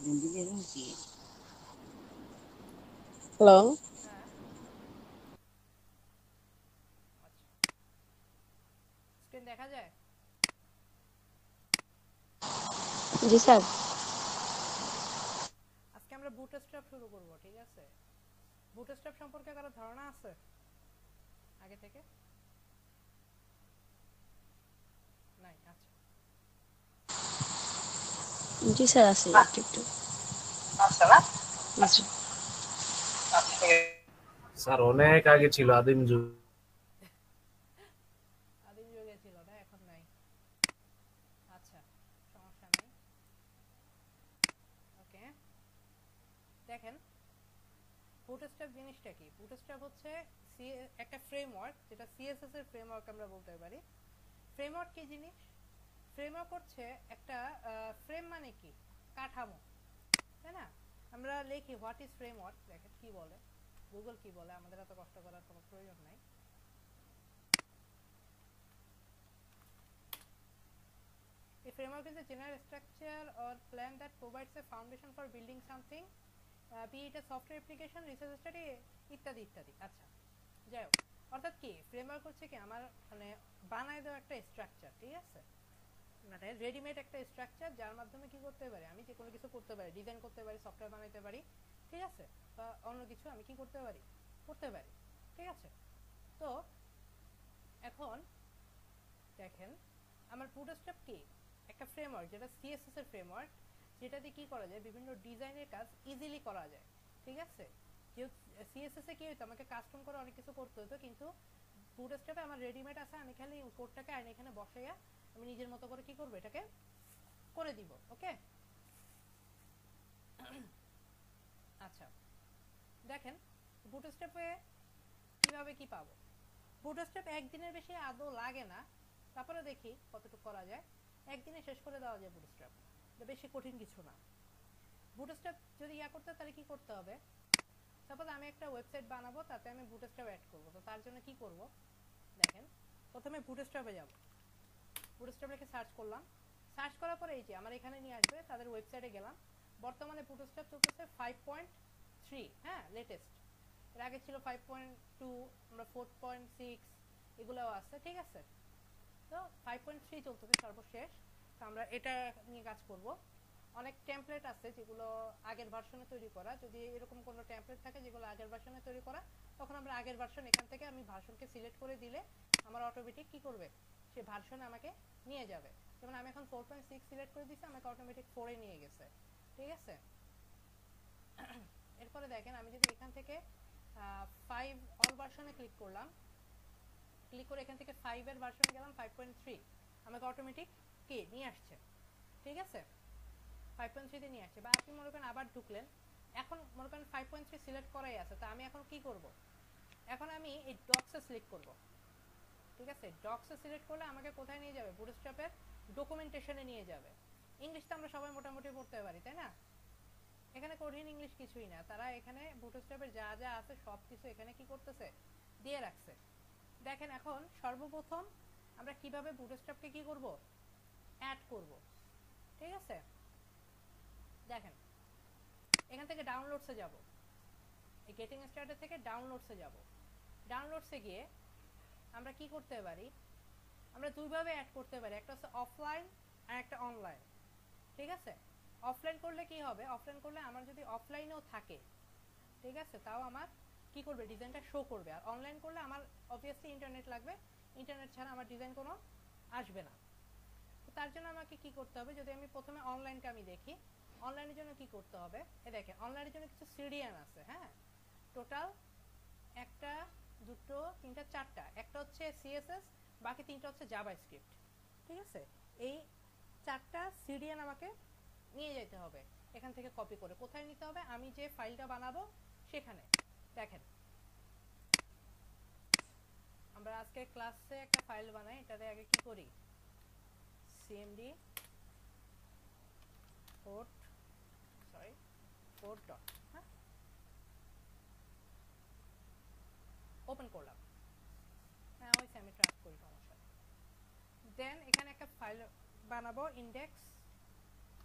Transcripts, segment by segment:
Hello. হ্যাঁ, আচ্ছা। Screen দেখা যায়? জি স্যার। আচ্ছা। আজকে আমরা বুটস্ট্র্যাপ শুরু করব, ঠিক আছে? বুটস্ট্র্যাপ সম্পর্কে কারো ধারণা আছে আগে থেকে? নাই, আচ্ছা। জি স্যার, আছে একটু একটু। আছে না? আচ্ছা। আচ্ছা, ঠিক আছে। স্যার অনেক আগে ছিল, আদিম যুগ। আদিম যুগে ছিল না, এখন নাই। আচ্ছা, সমস্যা নাই। ওকে, দেখেন বুটস্ট্র্যাপ জিনিসটা কি? বুটস্ট্র্যাপ হচ্ছে একটা ফ্রেমওয়ার্ক, যেটা সিএসএস এর ফ্রেমওয়ার্ক আমরা বলতে পারি। ফ্রেমওয়ার্ক কি জিনিস? ফ্রেমওয়ার্ক হচ্ছে একটা ফ্রেম, মানে কি? কাঠামো, তাই না? আমরা লিখি হোয়াট ইজ ফ্রেমওয়ার্ক, দেখেন কি বলে, গুগল কি বলে, আমাদের এত কষ্ট করার কোনো প্রয়োজন নাই। A framework is a general structure or plan that provides a foundation for building something, be it a software application, research study, ইত্যাদি ইত্যাদি। আচ্ছা, যাই হোক, অর্থাৎ কি ফ্রেমওয়ার্ক হচ্ছে কি আমার মানে বানায় দেওয়া একটা স্ট্রাকচার, ঠিক আছে? মানে রেডিমেড একটা স্ট্রাকচার, যার মাধ্যমে কি করতে পারি, আমি যে কোনো কিছু করতে পারি, ডিজাইন করতে পারি, সফটওয়্যার বানাইতে পারি, ঠিক আছে? বা অন্য কিছু আমি কি করতে পারি, করতে পারি, ঠিক আছে? তো এখন দেখেন, আমার বুটস্ট্র্যাপ কি? একটা ফ্রেমওয়ার্ক, যেটা সিএসএস এর ফ্রেমওয়ার্ক, যেটা দিয়ে কি করা যায়, বিভিন্ন ডিজাইনের কাজ ইজিলি করা যায়, ঠিক আছে? যে সিএসএস এ কি হতো, আমাকে কাস্টম করে অনেক কিছু করতে হতো, কিন্তু বুটস্ট্র্যাপে আমার রেডিমেড আছে, আমি খালি কোডটাকে আইন এখানে বসাইয়া আমি নিজের মতো করে কি করব, এটাকে করে দিব। ওকে, আচ্ছা, দেখেন বুটস্ট্র্যাপে কিভাবে কি পাবো। বুটস্ট্র্যাপ একদিনের বেশি আদৌ লাগে না, তারপরে দেখি কতটুকু করা যায়। একদিনে শেষ করে দেওয়া যায় বুটস্ট্র্যাপ, এটা বেশি কঠিন কিছু না। বুটস্ট্র্যাপ যদি করতে, তাহলে কি করতে হবে? সাপোজ আমি একটা ওয়েবসাইট বানাবো, তাতে আমি বুটস্ট্র্যাপ অ্যাড করব। তো তার জন্য কি করব, দেখেন, প্রথমে বুটস্ট্র্যাপে যাব, বুটস্ট্র্যাপ লিখে সার্চ করলাম। সার্চ করার পরে এই যে আমার এখানে নিয়ে আসবে, তাদের ওয়েবসাইটে গেলাম। বর্তমানে বুটস্ট্র্যাপ চলতেছে 5.3, হ্যাঁ, লেটেস্ট। এর আগে ছিল 5.2, আমরা 4.6 এগুলোও আছে, ঠিক আছে? তো 5.3 চলতেছে সর্বশেষ। তো আমরা এটা নিয়ে কাজ করব। অনেক টেমপ্লেট আছে যেগুলো আগের ভার্সনে তৈরি করা, যদি এরকম কোনো টেমপ্লেট থাকে যেগুলো আগের ভার্সনে তৈরি করা, তখন আমরা আগের ভার্সন, এখান থেকে আমি ভার্সনকে সিলেক্ট করে দিলে আমার অটোমেটিক কি করবে, সে ভার্সনে আমাকে নিয়ে যাবে। যেমন আমি এখন 4.6 সিলেক্ট করে দিয়েছি, আমাকে অটোমেটিক 4 এ নিয়ে গেছে, ঠিক আছে? এরপরে দেখেন, আমি যদি এখান থেকে 5 অল ভার্সনে ক্লিক করলাম, ক্লিক করে এখান থেকে 5 এর ভার্সনে গেলাম, 5.3, আমাকে অটোমেটিক কি নিয়ে আসছে, ঠিক আছে? 5.3 তে নিয়ে আসছে। বা আপনি মনে করেন আবার ঢুকলেন, এখন মনে করেন 5.3 সিলেক্ট করাই আছে, তা আমি এখন কি করব, এখন আমি এই ডক্সে সিলেক্ট করব, ঠিক আছে? ডক্সে সিলেক্ট করলে আমাকে কোথায় নিয়ে যাবে, বুটস্ট্র্যাপের ডকুমেন্টেশনে নিয়ে যাবে। ইংলিশ তো আমরা সবাই মোটামুটি পড়তে পারি, তাই না? এখানে কঠিন ইংলিশ কিছুই না, তারা এখানে বুটস্ট্র্যাপের যা যা আছে সব কিছু এখানে কি করতেছে, দিয়ে রাখছে। দেখেন, এখন সর্বপ্রথম আমরা কিভাবে বুটস্ট্র্যাপকে কি করব, অ্যাড করব, ঠিক আছে? দেখেন, এখান থেকে ডাউনলোডসে যাব, এই গেটিং স্টার্টেড থেকে ডাউনলোডসে যাব। ডাউনলোডসে গিয়ে আমরা কি করতে পারি, আমরা দুইভাবে অ্যাড করতে পারি, একটা হচ্ছে অফলাইন আর একটা অনলাইন, ঠিক আছে? অফলাইন করলে কি হবে, অফলাইন করলে আমার যদি অফলাইনেও থাকে, ঠিক আছে, তাও আমার কি করবে, ডিজাইনটা শো করবে। আর অনলাইন করলে আমার অবভিয়াসলি ইন্টারনেট লাগবে, ইন্টারনেট ছাড়া আমার ডিজাইন কোনো আসবে না। তো তার জন্য আমাকে কি করতে হবে, যদি আমি প্রথমে অনলাইনটা আমি দেখি, অনলাইনের জন্য কি করতে হবে, এ দেখেন অনলাইনের জন্য কিছু সিডিএন আছে, হ্যাঁ, টোটাল একটা, দুটো, তিনটা, চারটা। একটা হচ্ছে সিএসএস, বাকি তিনটা হচ্ছে জাভাস্ক্রিপ্ট, ঠিক আছে? এই চারটা সিডিএন আমাকে নিয়ে যেতে হবে, এখান থেকে কপি করে কোথায় নিতে হবে, আমি যে ফাইলটা বানাবো সেখানে। দেখেন, আমরা আজকে ক্লাসে একটা ফাইল বানাই, এটাতে আগে কি করি, CMD code, sorry, code dot, হ্যাঁ, ওপেন করলাম। হ্যাঁ, ওই আমি ট্রাক করি, সমস্যা। দেন এখানে একটা ফাইল বানাবো, ইন্ডেক্স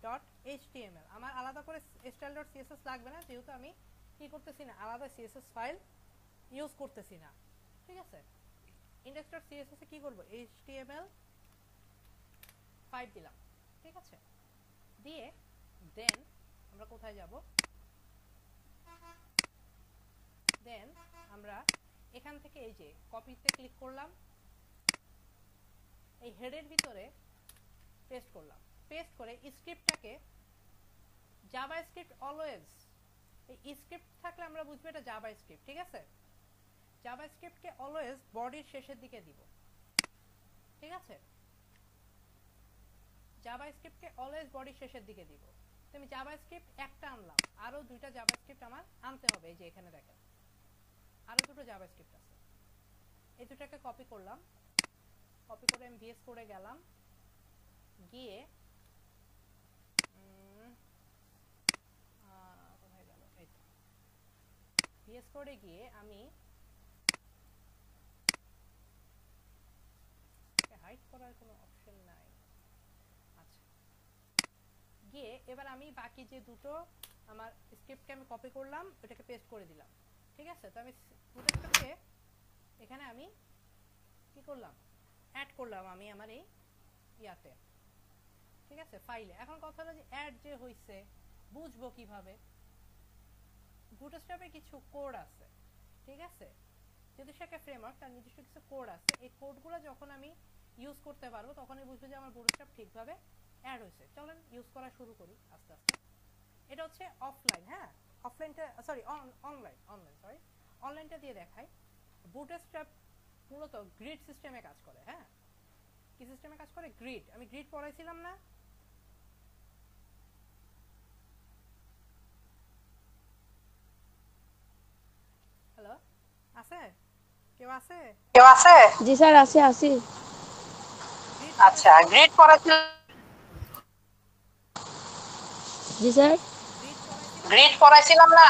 ডট এইচটিএমএল। আমার আলাদা করে স্টাইল ডট সিএসএস লাগবে না, যেহেতু আমি কি করতেছি না, আলাদা সিএসএস ফাইল ইউজ করতেছি না। ঠিক আছে, ইন্ডেক্স ডট সিএসএস এ কি করব, এইচটিএমএল 5 দিলাম। ঠিক আছে, দিয়ে দেন আমরা কোথায় যাব, দেন আমরা এখান থেকে এই যে কপিতে ক্লিক করলাম, এই হেডের ভিতরে পেস্ট করলাম। পেস্ট করে স্ক্রিপ্টটাকে জাভা স্ক্রিপ্ট অলওয়েজ, এই স্ক্রিপ্ট থাকলে আমরা বুঝবো এটা জাভা স্ক্রিপ্ট। ঠিক আছে, জাভা স্ক্রিপ্টকে অলওয়েজ বডির শেষের দিকে দিব। ঠিক আছে, জাভা স্ক্রিপ্টকে অলওয়েজ বডির শেষের দিকে দিব। তো আমি জাভা স্ক্রিপ্ট একটা আনলাম, আরো দুইটা জাভা স্ক্রিপ্ট আমার আনতে হবে। এই যে এখানে দেখেন আরো দুটো জাভা স্ক্রিপ্ট আছে, এই দুটাকে কপি করলাম। কপি করে আমি ভিএস করে গেলাম, গিয়ে কোথায় গেল, এই তো ভিএস করে গিয়ে আমি হাইড করার কোনো অপশন নাই। আচ্ছা, গিয়ে এবার আমি বাকি যে দুটো আমার স্ক্রিপ্টকে আমি কপি করলাম ওটাকে পেস্ট করে দিলাম। ঠিক আছে, তো আমি দুটোকে এখানে আমি কি করলাম, অ্যাড করলাম আমি আমার এই ইয়াতে। ঠিক আছে, ফাইলে। এখন কথা হলো যে অ্যাড যে হইছে বুঝবো কিভাবে, বুটস্ট্র্যাপে কিছু কোড আছে। ঠিক আছে, যেহেতু সে একটা ফ্রেমওয়ার্ক, তার নিজস্ব কিছু কোড আছে। এই কোডগুলো যখন আমি ইউজ করতে পারবো তখনই বুঝবো যে আমার বুটস্ট্র্যাপ ঠিকভাবে অ্যাড হয়েছে। চলেন ইউজ করা শুরু করি আস্তে আস্তে। এটা হচ্ছে অফলাইন, হ্যাঁ অফলাইনটা সরি অনলাইন, সরি অনলাইনটা দিয়ে দেখাই। বুটস্ট্র্যাপ মূলত গ্রিড সিস্টেমে কাজ করে। হ্যাঁ, কি সিস্টেমে কাজ করে, গ্রিড। আমি গ্রিড পড়াইছিলাম না, হ্যালো আছে, কেউ আছে? জি স্যার, আছে আছি। আচ্ছা, গ্রিড পড়াচ্ছিলাম। জি স্যার, গ্রিড পড়াইছিলাম না,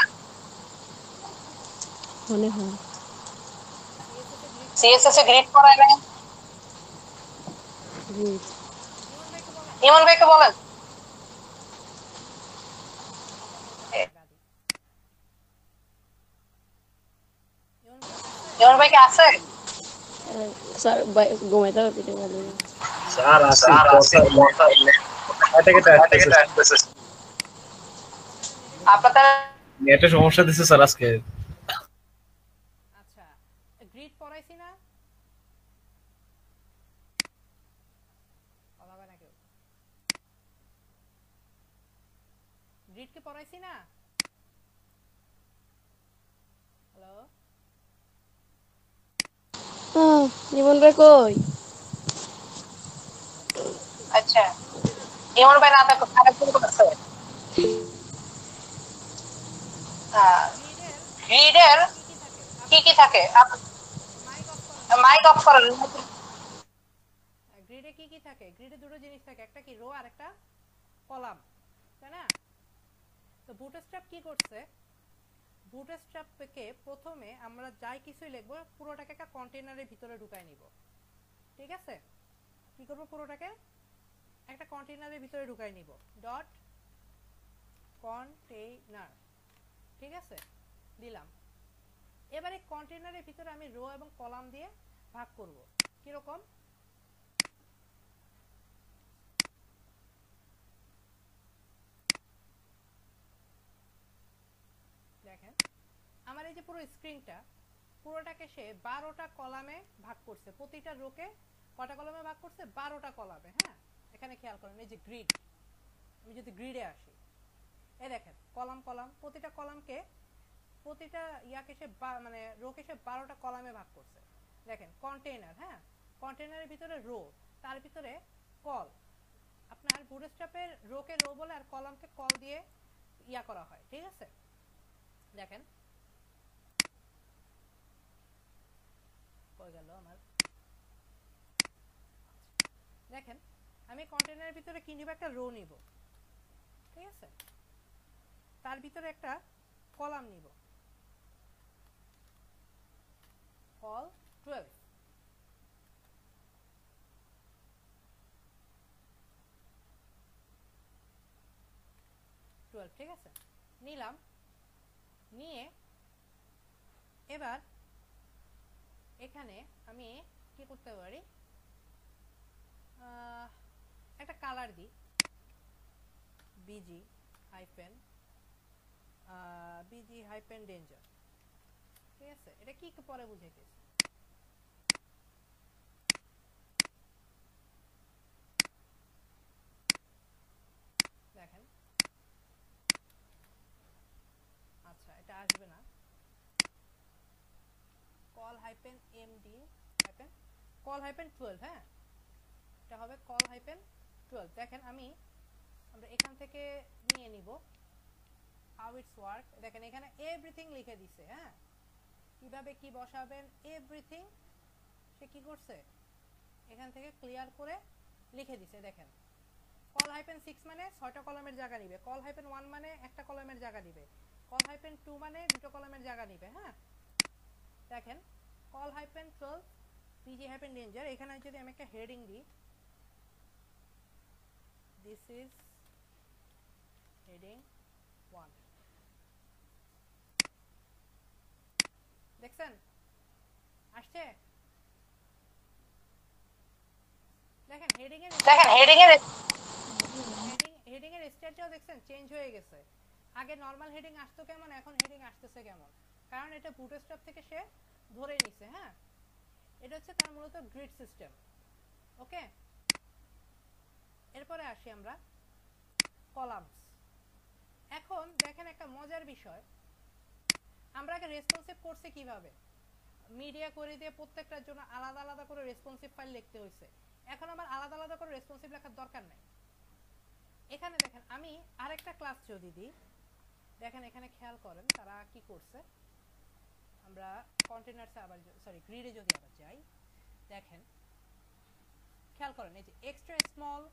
মনে হয়। সিএসএস এ গ্রিড পড়ায় নাই। Great. ইমন ভাইকে বলেন। ইমন ভাই কি আছে? স্যার ঘুমাইতে হবে, পিঠে ভালো। স্যার আছে, আপনাদের নেটে সমস্যা দিচ্ছে স্যার আজকে। আচ্ছা, গ্রিড পড়াইছি না, কথা হবে না কেউ? গ্রিড কি পড়াইছি না? হ্যালো, জীবন ভাই কই? আচ্ছা, ইমন ভাই না থাকো, খারাপ কোন আছে? গ্রিডের কি থাকে? মাইক অফ করেন। গ্রিডে কি কি থাকে? গ্রিডে দুটো জিনিস থাকে, একটা কি রো আর একটা কলাম, তাই না? তো বুটস্ট্র্যাপ কি করছে, বুটস্ট্র্যাপকে প্রথমে আমরা যাই কিছুই লিখবো পুরোটাকে একটা কন্টেইনারের ভিতরে ঢুকাই নিব। ঠিক আছে, কি করব, পুরোটাকে একটা কন্টেইনারের ভিতরে ঢুকাই নিব, ডট কন্টেইনার। ঠিক আছে, দিলাম। এবারে কন্টেইনারের ভিতরে আমি রো এবং কলাম দিয়ে ভাগ করব। কি রকম, দেখেন আমার এই যে পুরো স্ক্রিনটা, পুরোটাকে সে 12টা কলামে ভাগ করছে। প্রতিটা রোকে কটা কলামে ভাগ করছে, 12টা কলামে। হ্যাঁ, এখানে খেয়াল করেন, এই যে গ্রিড, আমি যদি গ্রিডে আসি, এই দেখেন কলাম কলাম, প্রতিটা কলামকে, প্রতিটা ইয়াকে সে মানে রোকে সে 12টা কলামে ভাগ করছে। দেখেন কন্টেইনার, হ্যাঁ কন্টেইনারের ভিতরে রো, তার ভিতরে কল। আপনার বুটস্ট্র্যাপের রোকে রো বলে আর কলামকে কল দিয়ে ইয়া করা হয়। ঠিক আছে, দেখেন কই গেল আমার, দেখেন আমি কন্টেইনারের ভিতরে কি নিব, একটা রো নিব। ঠিক আছে, তার ভিতরে একটা কলাম নিব, কল 12। 12, ঠিক আছে, নিলাম। নিয়ে এবার এখানে আমি কি করতে পারি, একটা কালার দিই, বিজি হাইফেন ডেঞ্জার, ঠিক আছে। এটা কি পরে বুঝাইতেছি, দেখেন। আচ্ছা, এটা আসবে না, call hyphen MD hyphen call hyphen 12, হ্যাঁ, এটা হবে কল হাইফেন 12। দেখেন আমরা এখান থেকে নিয়ে নিব হাউ ইটস ওয়ার্ক। দেখেন এখানে এভরিথিং লিখে দিছে, হ্যাঁ, কিভাবে কি বসাবেন এভরিথিং সে কি করছে এখান থেকে ক্লিয়ার করে লিখে দিছে। দেখেন কল হাইফেন 6 মানে 6টা কলামের জায়গা নিবে, কল হাইফেন 1 মানে একটা কলামের জায়গা নিবে, কল হাইফেন 2 মানে দুটো কলামের জায়গা নিবে, হ্যাঁ। দেখেন call hyphen 12 PG hyphen danger, এখানে যদি আমি একটা হেডিং দিই, দিস ইজ হেডিং 1, দেখছেন আসছে। দেখেন হেডিং এর স্টাইলটাও দেখছেন চেঞ্জ হয়ে গেছে। আগে নরমাল হেডিং আসতো কেমন, এখন হেডিং আসতেছে কেমন, কারণ এটা বুটস্ট্র্যাপ থেকে সে ধরে নিছে, হ্যাঁ। এটা হচ্ছে তার মূলত গ্রিড সিস্টেম, ওকে। এরপরে আসি আমরা কলামস। এখন দেখেন একটা মজার বিষয়, আমরা আগে রেসপন্সিভ করছি কিভাবে, মিডিয়া করে দিয়ে প্রত্যেকটার জন্য আলাদা আলাদা করে রেসপন্সিভ ফাইল লিখতে হয়েছে। এখন আমার আলাদা আলাদা করে রেসপন্সিভ লেখার দরকার নাই। এখানে দেখেন আমি আরেকটা ক্লাস যদি দিই, দেখেন এখানে খেয়াল করেন তারা কি করছে। আমরা কন্টেনারসে আবার গ্রিডে যদি আবার যাই, দেখেন খেয়াল করেন এই যে extra small,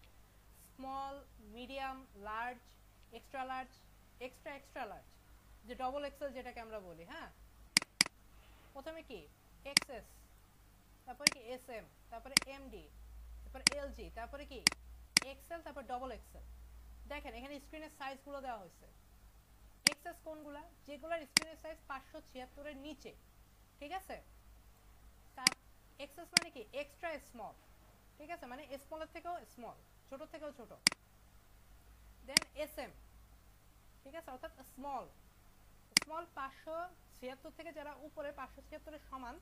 small, medium, large, extra large, extra large, যে ডবল এক্সেল যেটাকে আমরা বলি, হ্যাঁ। প্রথমে কি এক্সএস, তারপরে কি এসএম, তারপরে এমডি, তারপরে এলজি, তারপরে কি এক্সেল, তারপর ডবল এক্সেল। দেখেন এখানে স্ক্রিনের সাইজ গুলো দেওয়া হয়েছে। এক্সএস কোনগুলা, যেগুলোর স্ক্রিনের সাইজ 576 এর নিচে, ঠিক আছে। তার এক্সএস মানে কি এক্সট্রা স্মল, ঠিক আছে, মানে স্মলের থেকেও স্মল, ছোট থেকেও ছোট। দেন এসএম, ঠিক আছে, অর্থাৎ স্মল 576 থেকে যারা উপরে 576 এর সমান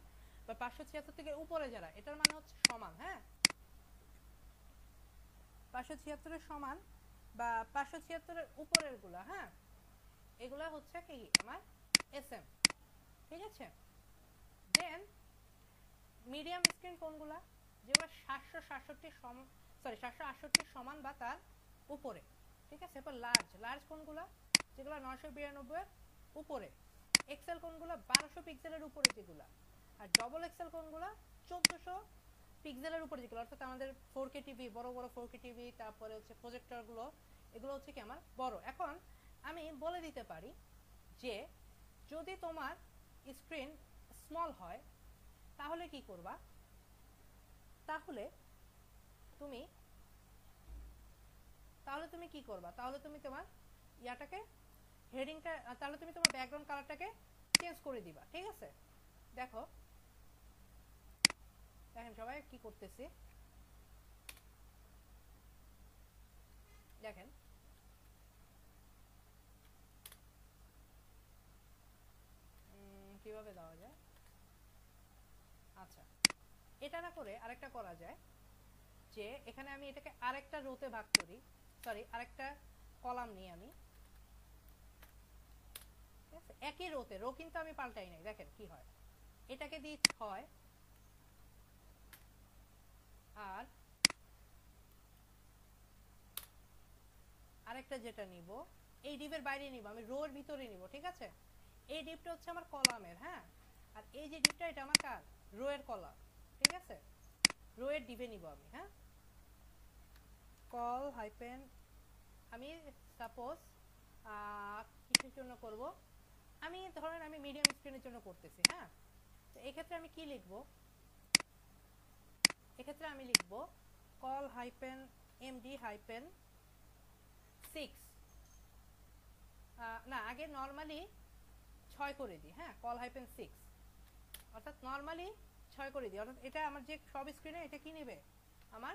বা 576 থেকে উপরে যারা, এটার মানে হচ্ছে সমান, হ্যাঁ। 576 এর সমান বা 576 এর উপরের গুলা, হ্যাঁ, এগুলা হচ্ছে কি আমার এসএম, ঠিক আছে। দেন মিডিয়াম স্ক্রিন কোনগুলা, যেগুলো 768 সমান বা তার উপরে, ঠিক আছে। এরপর লার্জ কোনগুলা, যেগুলো 992 এর উপরে। এক্সেল কোনগুলা, 1200 পিক্সেলের উপরে যেগুলা। আর ডবল এক্সেল কোনগুলা, 1400 পিক্সেলের উপরে যেগুলো, অর্থাৎ আমাদের 4K টিভি, বড় বড় 4K টিভি, তারপরে হচ্ছে প্রজেক্টর গুলো, এগুলো হচ্ছে কি আমার বড়। এখন আমি বলে দিতে পারি যে যদি তোমার স্ক্রিন স্মল হয় তাহলে কি করবা, তাহলে তুমি কি করবা, তাহলে তুমি তোমার ইয়াটাকে হেডিংটা, তাহলে তুমি তোমার ব্যাকগ্রাউন্ড কালারটাকে চেঞ্জ করে দিবা, ঠিক আছে। দেখেন সবাই কি করতেছি, দেখেন কিভাবে দেওয়া যায়। আচ্ছা, এটা না করে আরেকটা করা যায়, যে এখানে আমি এটাকে আরেকটা রোতে ভাগ করি, আরেকটা কলাম নিই আমি, ঠিক আছে। একই রোতে, রো কিন্তু আমি পাল্টাই নাই। দেখেন কি হয়, এটাকে দিই 6, আর আরেকটা যেটা নিব এই ডিপের বাইরে নিব, আমি রোর ভিতরে নিব, ঠিক আছে। এই ডিপটা হচ্ছে আমার কলামের, হ্যাঁ, আর এই যে ডিপটা এটা আমার কার, রো এর কলাম, ঠিক আছে। রো এর ডিপে নিব আমি, হ্যাঁ। কল হাইফেন, আমি সাপোজ কিসের জন্য করব, আমি ধরেন আমি মিডিয়াম স্ক্রিনের জন্য করতেছি, হ্যাঁ। তো এই ক্ষেত্রে আমি কি লিখব, এক্ষেত্রে আমি লিখব কল হাইফেন এমডি হাইফেন 6, না আগে নরমালি 6 করে দিই, হ্যাঁ কল হাইফেন 6, অর্থাৎ নরমালি 6 করে দিই, অর্থাৎ এটা আমার যে সব স্ক্রিনে এটা কি নেবে, আমার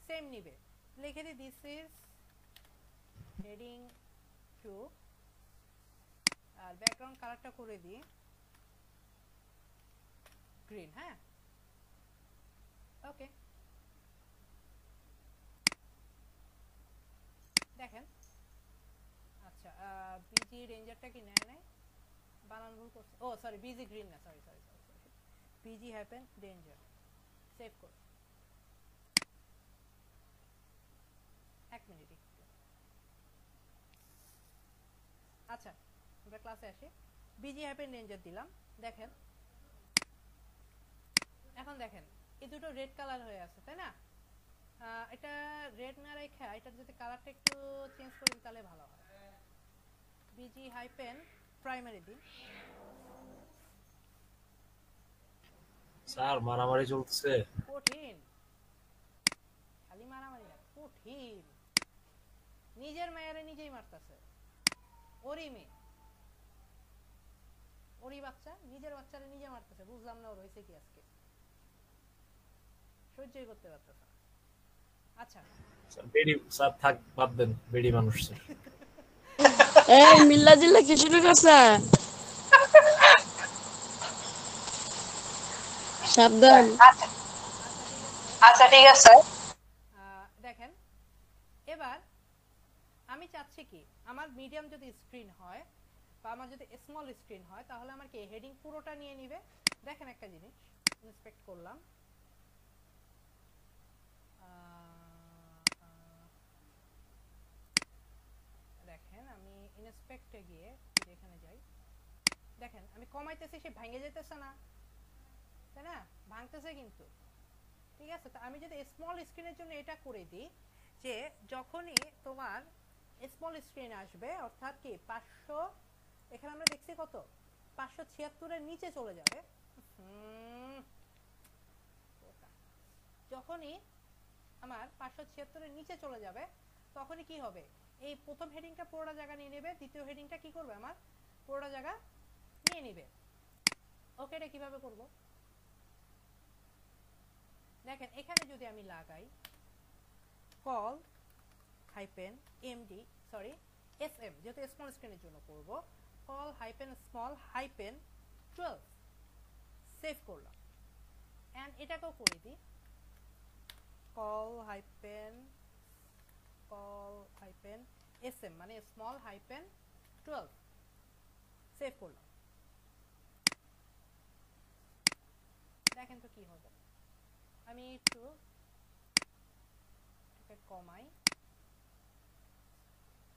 সেম নেবে। লিখে দিই দিস ইজ হেডিং 2, আর ব্যাকগ্রাউন্ড কালারটা করে দিই গ্রিন। হ্যাঁ ওকে, দেখেন আচ্ছা বিজি রেঞ্জারটা কি নেয় নাই, বানান ভুল করছে, ও সরি বিজি গ্রিন না, sorry sorry sorry busy happen danger. Save কর, এক মিনিট একটু। আচ্ছা আমরা ক্লাসে আসি, বিজি হ্যাপেন ডেঞ্জার দিলাম, দেখেন এখন দেখেন এই দুটো রেড কালার হয়ে আছে তাই না, এটা রেড না রেখে এটার যদি কালারটা একটু চেঞ্জ করি তাহলে ভালো হয়। বিজি হাইপেন প্রাইমারি দিন, স্যার মারামারি চলতেছে। কঠিন, খালি মারামারি না, কঠিন, নিজের মেয়েরে নিজেই মারতেছে, ওরই মেয়ে ওরই বাচ্চা নিজের বাচ্চারে নিজে মারতেছে, বুঝলাম না ওর হয়েছে কি আজকে, সহ্যই করতে পারতেছে না। আচ্ছা স্যার বেডি স্যার থাক বাদ দেন, বেডি মানুষ স্যার। এই মিল্লা জিল্লা কি শুরু করছে? সাবধান। আচ্ছা আচ্ছা ঠিক আছে। দেখেন এবার আমি চাচ্ছি কি আমার মিডিয়াম যদি স্ক্রিন হয় বা আমার যদি স্মল স্ক্রিন হয় তাহলে আমার কি হেডিং পুরোটা নিয়ে নিবে। দেখেন একটা জিনিস ইন্সপেক্ট করলাম, দেখেন আমি ইন্সপেক্টে গিয়ে এখানে যাই, দেখেন আমি কমাইতেছি সে ভেঙে যেতেছে না তাই না, ভাঙতেছে কিন্তু, ঠিক আছে। তো আমি যদি স্মল স্ক্রিনের জন্য এটা করে দিই যে যখনই তোমার স্মল স্ক্রিন আসবে অর্থাৎ কি 500, এখানে আমরা দেখছি কত 576 এর নিচে চলে যাবে, যখনই আমার 576 এর নিচে চলে যাবে তখনই কি হবে, এই প্রথম হেডিংটা পুরোটা জায়গা নিয়ে নেবে, দ্বিতীয় হেডিংটা কি করবে আমার পুরোটা জায়গা নিয়ে নেবে। ওকে এটা কিভাবে করব, দেখেন এখানে যদি আমি লাগাই call hyphen MD sorry SM, যেহেতু স্মল স্ক্রিনের জন্য করব, call hyphen small hyphen 12, save করলাম, এন্ড এটাকেও করে দিই কল হাইপেন এসএম মানে স্মল হাইপেন 12, সেভ করলাম, দেখেন তো কি হবে। আমি একটু কমাই,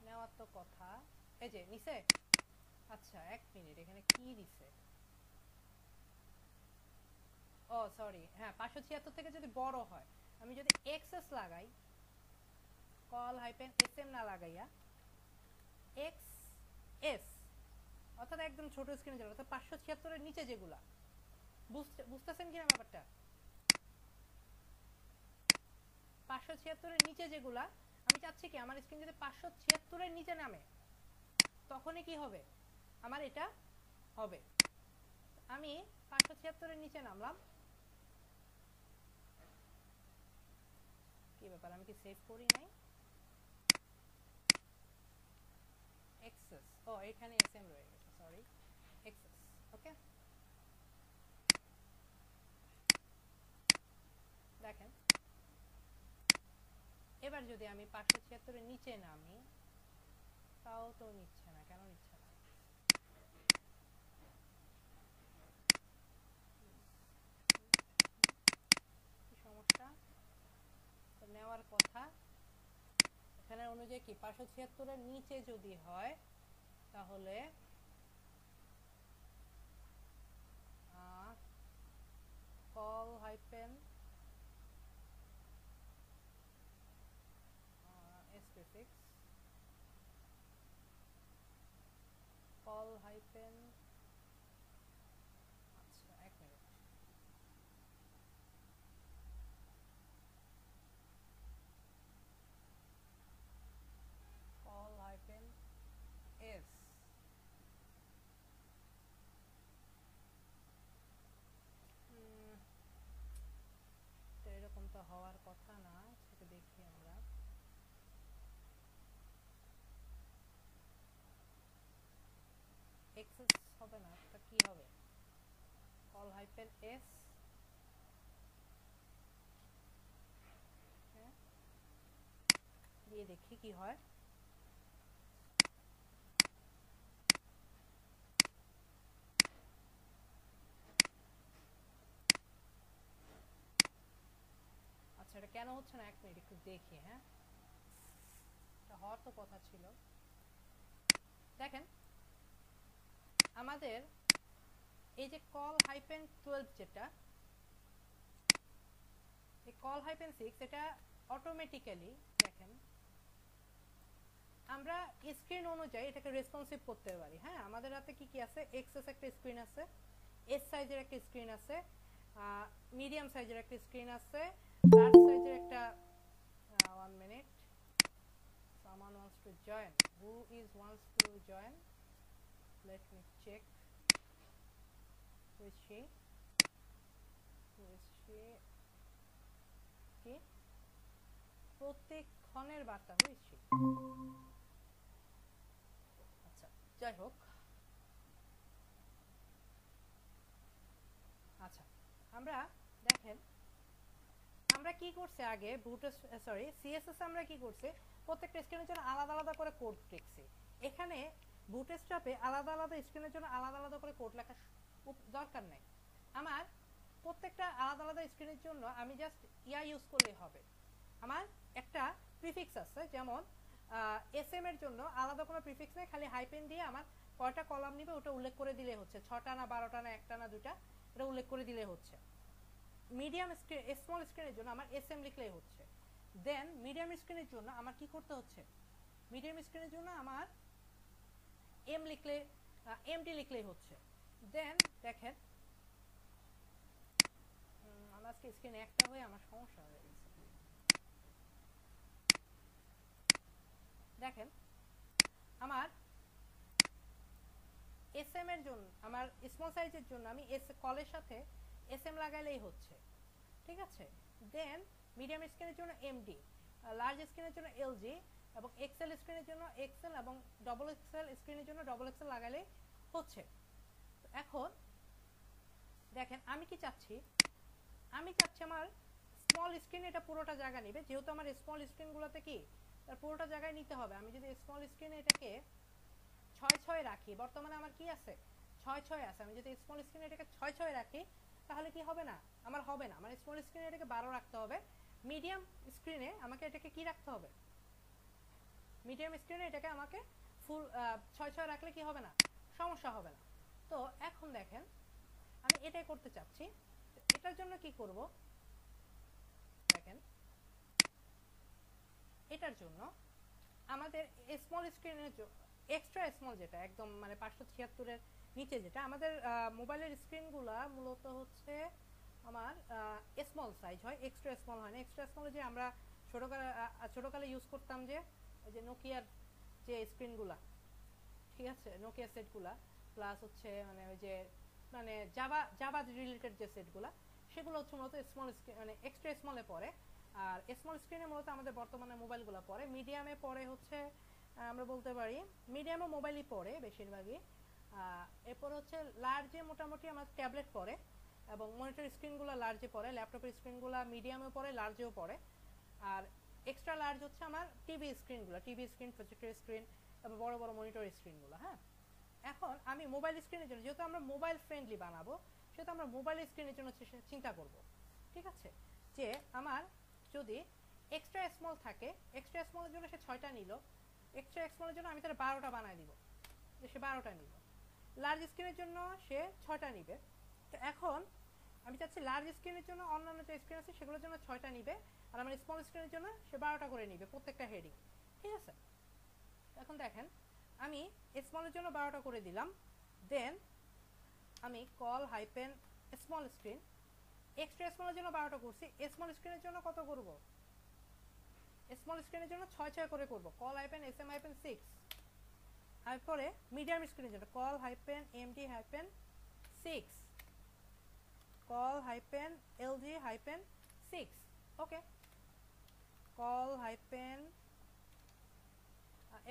নেওয়ার তো কথা, এই যে নিচে, আচ্ছা এক মিনিট এখানে কি দিছে, ও সরি হ্যাঁ 576 থেকে যদি বড় হয়, আমি যদি এক্সএস লাগাই কল হাইপেন এসএম না লাগাইয়া এক্স এস, অর্থাৎ একদম ছোট স্ক্রিনে যাবে, অর্থাৎ 576 এর নিচে যেগুলা, বুঝতেছেন কিনা ব্যাপারটা, 576 এর নিচে যেগুলা, আমি চাচ্ছি কি আমার স্ক্রিন যদি 576 এর নিচে নামে তখনই কি হবে আমার এটা হবে। আমি 576 এর নিচে নামলাম, কি ব্যাপার আমি কি সেভ করি নাই, এক্সেস, ও এখানে এসএম রয়ে গেছে সরি, এক্সেস ওকে। দেখেন এবার যদি আমি 576 এর নিচে নামি তাও তো নিচ্ছে না, কেন নিচ্ছে না, কি সমস্যা, তো নেওয়ার কথা এখানে অনুযায়ী কি 576 এর নিচে যদি হয় তাহলে কল হাইপেন এসপিফিক্স কল হাইপেন, আচ্ছা এক মিনিট, কল হাইপেন এস এক্সেস হবে না, এটা কি হবে? কল হাইপেন এস, দিয়ে দেখি কি হয়। আচ্ছা এটা কেন হচ্ছে না, এক মিনিট একটু দেখি। হ্যাঁ, এটা হওয়ার তো কথা ছিল। দেখেন আমাদের এই যে কল হাইপেন 12 যেটা, এই কল হাইপেন 6, এটা অটোমেটিক্যালি দেখেন আমরা স্ক্রিন অনুযায়ী এটাকে রেসপন্সিভ করতে পারি। হ্যাঁ, আমাদের হাতে কি কি আছে? এক্সএস একটা স্ক্রিন আছে, এস সাইজের একটা স্ক্রিন আছে, মিডিয়াম সাইজের একটা স্ক্রিন আছে, লার্জ সাইজের একটা 1 minute, someone wants to join, who is wants to join, let me check, who is she, কি প্রত্যেকক্ষণের বার্তা, who is she? আচ্ছা যাই হোক, আচ্ছা আমরা দেখেন আমরা কি করছি আগে সিএসএস আমরা কি করছি, প্রত্যেকটা স্ক্রিনের জন্য আলাদা আলাদা করে কোড লিখছি। এখানে বুটস্ট্র্যাপে আলাদা আলাদা স্ক্রিনের জন্য আলাদা আলাদা করে কোড লেখার দরকার নাই। আমার প্রত্যেকটা আলাদা আলাদা স্ক্রিনের জন্য আমি জাস্ট ইউজ করলেই হবে। আমার একটা প্রিফিক্স আছে, যেমন এসএম এর জন্য আলাদা কোনো প্রিফিক্স নেই, খালি হাইপেন দিয়ে আমার কয়টা কলাম নিবে ওটা উল্লেখ করে দিলে হচ্ছে, 6টা না 12টা না 1টা না 2টা, এটা উল্লেখ করে দিলে হচ্ছে। মিডিয়াম স্ক্রিন স্মল স্ক্রিনের জন্য আমার এসএম লিখলেই হচ্ছে। দেন মিডিয়াম স্ক্রিনের জন্য আমার কি করতে হচ্ছে, মিডিয়াম স্ক্রিনের জন্য আমার এমডি লিখলেই হচ্ছে। দেন দেখেন আমার আজকে স্ক্রিন একটা হয়ে আমার সমস্যা হয়ে গেছে। দেখেন আমার এসএম এর জন্য, আমার স্মল সাইজের জন্য আমি কলের সাথে এসএম লাগাইলেই হচ্ছে, ঠিক আছে। দেন মিডিয়াম স্ক্রিনের জন্য এমডি, লার্জ স্ক্রিনের জন্য এলজি, এবং এক্সেল স্ক্রিনের জন্য এক্সেল, এবং ডবল এক্সেল স্ক্রিনের জন্য ডবল এক্সেল লাগাইলেই হচ্ছে। এখন দেখেন আমি কি চাচ্ছি, আমি চাচ্ছি আমার স্মল স্ক্রিনে এটা পুরোটা জায়গা নেবে, যেহেতু আমার স্মল স্ক্রিনগুলোতে কি তার পুরোটা জায়গায় নিতে হবে। আমি যদি স্মল স্ক্রিনে এটাকে 6 রাখি, বর্তমানে আমার কি আছে 6 আছে, আমি যদি স্মল স্ক্রিনে এটাকে 6 রাখি তাহলে কি হবে না, আমার হবে না। আমার স্মল স্ক্রিনে এটাকে 12 রাখতে হবে, মিডিয়াম স্ক্রিনে আমাকে এটাকে কি রাখতে হবে, মিডিয়াম স্ক্রিনে এটাকে আমাকে ফুল 6 রাখলে কি হবে না, সমস্যা হবে না। তো এখন দেখেন আমি এটাই করতে চাচ্ছি, এটার জন্য কি করব, দেখেন এটার জন্য আমাদের স্মল স্ক্রিনের এক্সট্রা স্মল যেটা একদম মানে 576 এর নিচে যেটা আমাদের মোবাইলের স্ক্রিনগুলো মূলত হচ্ছে আমার স্মল সাইজ হয়, এক্সট্রা স্মল হয় না। এক্সট্রা স্মল যে আমরা ছোটকালে ইউজ করতাম, যে ওই যে নোকিয়ার যে স্ক্রিনগুলা, ঠিক আছে, নোকিয়া সেটগুলা, প্লাস হচ্ছে মানে ওই যে মানে জাভা রিলেটেড যে সেটগুলা, সেগুলো হচ্ছে মূলত স্মল স্ক্রিন মানে এক্সট্রা স্মলে পড়ে। আর স্মল স্ক্রিনে মূলত আমাদের বর্তমানে মোবাইলগুলো পড়ে, মিডিয়ামে পড়ে হচ্ছে আমরা বলতে পারি মিডিয়ামে মোবাইলই পড়ে বেশিরভাগই। এরপর হচ্ছে লার্জে মোটামুটি আমার ট্যাবলেট পড়ে, এবং মনিটর স্ক্রিনগুলো লার্জে পড়ে, ল্যাপটপের স্ক্রিনগুলো মিডিয়ামেও পড়ে, লার্জেও পড়ে। আর এক্সট্রা লার্জ হচ্ছে আমার টিভি স্ক্রিন, প্রজেক্টর স্ক্রিন, এবং বড় বড় মনিটর স্ক্রিনগুলো। হ্যাঁ, এখন আমি মোবাইল স্ক্রিনের জন্য, যেহেতু আমরা মোবাইল ফ্রেন্ডলি বানাবো, সেহেতু আমরা মোবাইল স্ক্রিনের জন্য চিন্তা করব, ঠিক আছে। যে আমার যদি এক্সট্রা স্মল থাকে, এক্সট্রা স্মলের জন্য সে 6টা নিল, এক্সট্রা স্মলের জন্য আমি তার 12টা বানাই দিব, যে সে 12টা নিল। লার্জ স্ক্রিনের জন্য সে 6টা নিবে। তো এখন আমি চাচ্ছি লার্জ স্ক্রিনের জন্য অন্যান্য যে স্ক্রিন আছে সেগুলোর জন্য 6টা নিবে, আর আমার স্মল স্ক্রিনের জন্য সে 12টা করে নিবে প্রত্যেকটা হেডিং, ঠিক আছে। এখন দেখেন আমি স্মলের জন্য 12টা করে দিলাম। দেন আমি col hyphen small screen, extra স্মলের জন্য 12টা করছি, স্মল স্ক্রিনের জন্য কত করব, স্মল স্ক্রিনের জন্য 6 করে করব, কল হাইপেন এসএম হাইপেন 6। তারপরে মিডিয়াম স্ক্রিনের জন্য col hyphen MD hyphen 6, col hyphen LG hyphen 6, okay, col hyphen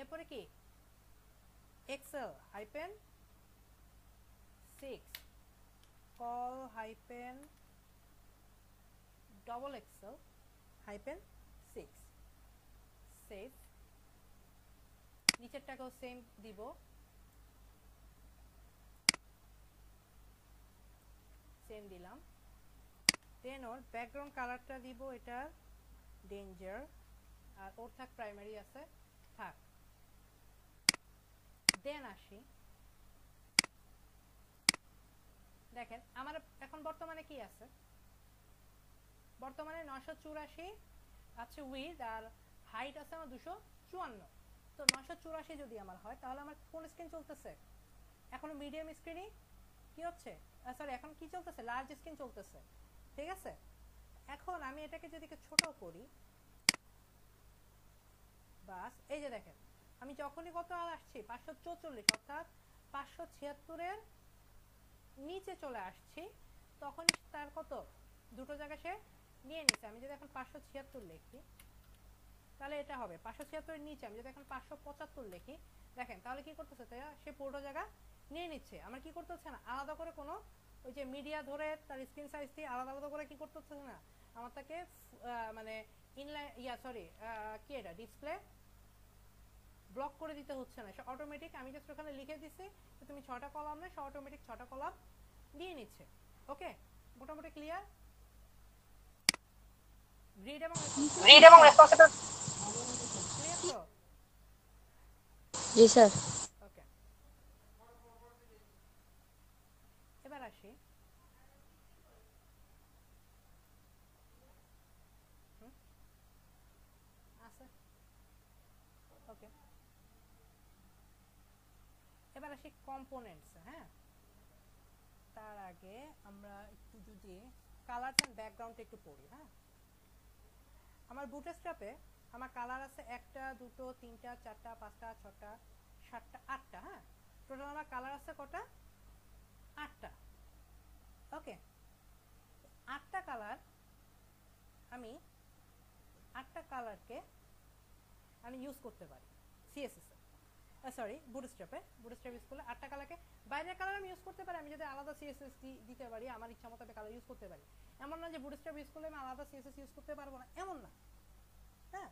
এরপরে কি XL hyphen 6 call hyphen double excel hyphen 6 save নিচেরটাকেও সেম দিব সেম দিলাম দেন ওর ব্যাকগ্রাউন্ড কালারটা দিব এটা ডেঞ্জার আর ওর থাক প্রাইমারি আছে থাক দেন আসি দেখেন আমার এখন বর্তমানে কি আছে বর্তমানে 984 আছে উইথ আর হাইট আছে আমার 254 তো 984 যদি আমার হয় তাহলে আমার কোন স্ক্রিন চলতেছে এখন মিডিয়াম স্ক্রিনে কি হচ্ছে সরি এখন কি চলতেছে লার্জ স্ক্রিন চলতেছে ঠিক আছে এখন আমি এটাকে যদি ছোট করি বাস এই যে দেখেন আমি যখনই কত আসছি 544 অর্থাৎ 576 এর নিচে চলে আসছি তখন তার কত দুটো জায়গা সে নিয়ে নিছে আমি যদি এখন 576 লিখি তাহলে এটা হবে 576 এর নিচে আমি যদি এখন 575 লিখি দেখেন তাহলে কি করতেছে সে পুরো জায়গা নিয়ে নিচ্ছে আমার কি করতে হচ্ছে না আলাদা করে কোনো ওই যে মিডিয়া ধরে তার স্ক্রিন সাইজ দিয়ে আলাদা আলাদা করে কি করতে হচ্ছে না আমার তাকে মানে ইনলাইন সরি কি এটা ডিসপ্লে ব্লক করে দিতে হচ্ছে না সে অটোমেটিক আমি জাস্ট ওখানে লিখে দিছি যে তুমি 6টা কলাম না সে অটোমেটিক 6টা কলাম দিয়ে নিচ্ছে ওকে মোটামুটি ক্লিয়ার রিড এবং রেসপন্সিবল ক্লিয়ার তো জি স্যার ওকে এবার আসি আছে ওকে এবার আসি কম্পোনেন্টস হ্যাঁ তার আগে আমরা একটু যদি কালারস এন্ড ব্যাকগ্রাউন্ড একটু পড়ি হ্যাঁ আমার বুটস্ট্র্যাপে আমার কালার আছে 1টা 2টো 3টা 4টা 5টা 6টা 7টা 8টা হ্যাঁ টোটাল আমার কালার আছে কটা 8টা ওকে 8টা কালার আমি 8টা কালারকে আমি ইউজ করতে পারি সিএসএস সরি বুটস্ট্র্যাপ ইউজ করলে 8টা কালারকে বাইরের কালার আমি ইউজ করতে পারি আমি যদি আলাদা সিএসএস দিতে পারি আমার ইচ্ছা মতো কালার ইউজ করতে পারি এমন না যে বুটস্ট্র্যাপ ইউজ করলে আমি আলাদা সিএসএস ইউজ করতে পারবো না এমন না হ্যাঁ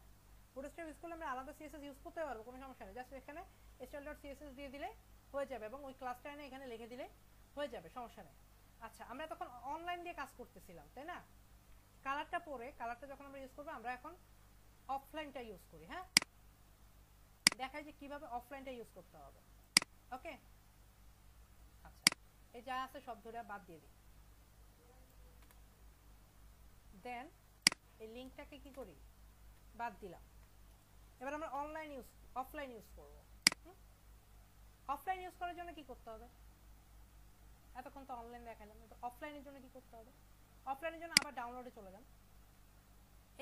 বুটস্ট্র্যাপ ইউজ করলে আমরা আলাদা সিএসএস ইউজ করতে পারবো কোনো সমস্যা নেই জাস্ট এখানে style.css দিয়ে দিলে হয়ে যাবে এবং ওই ক্লাসটা এনে এখানে লিখে দিলে হয়ে যাবে সমস্যা নেই আচ্ছা আমরা তখন অনলাইন দিয়ে কাজ করতেছিলাম তাই না কালারটা পরে কালারটা যখন আমরা ইউজ করব আমরা এখন অফলাইনটা ইউজ করি হ্যাঁ দেখাই যে কিভাবে অফলাইনটা ইউজ করতে হবে ওকে আচ্ছা এই যা আছে সব ধরে বাদ দিয়ে দিই দেন এই লিংকটাকে কি করি বাদ দিলাম এবার আমরা অফলাইন ইউজ করব অফলাইন ইউজ করার জন্য কি করতে হবে এতক্ষণ তো অনলাইন দেখালাম তো অফলাইনের জন্য কি করতে হবে অফলাইনের জন্য আবার ডাউনলোডে চলে যান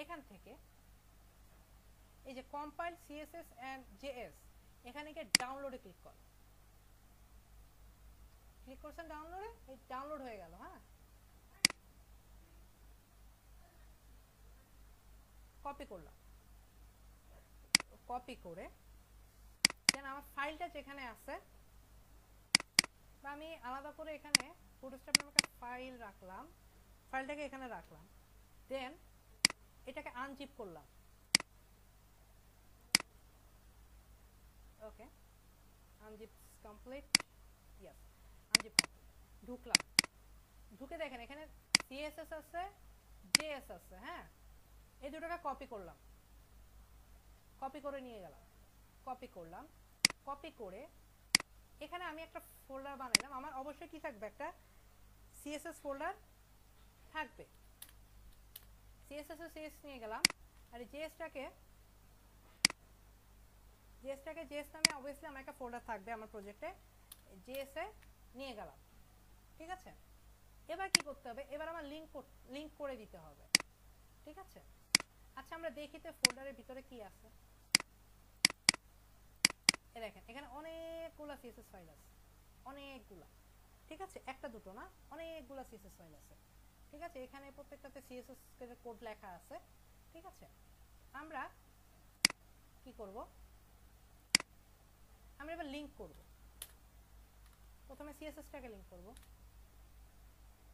এখান থেকে এই যে কম্পাইল সিএসএস এন্ড জেএস এখানে গিয়ে ডাউনলোডে ক্লিক করুন ক্লিক করছেন ডাউনলোডে এই ডাউনলোড হয়ে গেল হ্যাঁ কপি করলাম কপি করে দেন আমার ফাইলটা যেখানে আছে বা আমি আলাদা করে এখানে ফটোস্টপ নামে একটা ফাইল রাখলাম ফাইলটাকে এখানে রাখলাম দেন এটাকে আনজিপ করলাম okay unzip complete yes unzip complete ঢুকলাম ঢুকে দেখেন এখানে সিএসএস আছে জেএস আছে হ্যাঁ এই দুটোকে কপি করলাম কপি করে নিয়ে গেলাম কপি করলাম কপি করে এখানে আমি একটা ফোল্ডার বানাইলাম আমার অবশ্যই কি থাকবে একটা সিএসএস ফোল্ডার থাকবে সিএসএস এর সিএস নিয়ে গেলাম আর জেএসটাকে জেএস নামে অবভিয়াসলি আমার একটা ফোল্ডার থাকবে আমার প্রজেক্টে জেএস এ নিয়ে গেলাম ঠিক আছে এবার কি করতে হবে এবার আমার লিংক করে দিতে হবে ঠিক আছে আচ্ছা আমরা দেখি তো ফোল্ডারের ভিতরে কি আছে এই দেখেন এখানে অনেকগুলা সিএসএস ফাইল আছে অনেকগুলা ঠিক আছে একটা দুটো না অনেকগুলা সিএসএস ফাইল আছে ঠিক আছে এখানে প্রত্যেকটাতে সিএসএস এর কোড লেখা আছে ঠিক আছে আমরা কি করব আমরা এবার লিংক করব প্রথমে সিএসএস টাকে লিংক করব।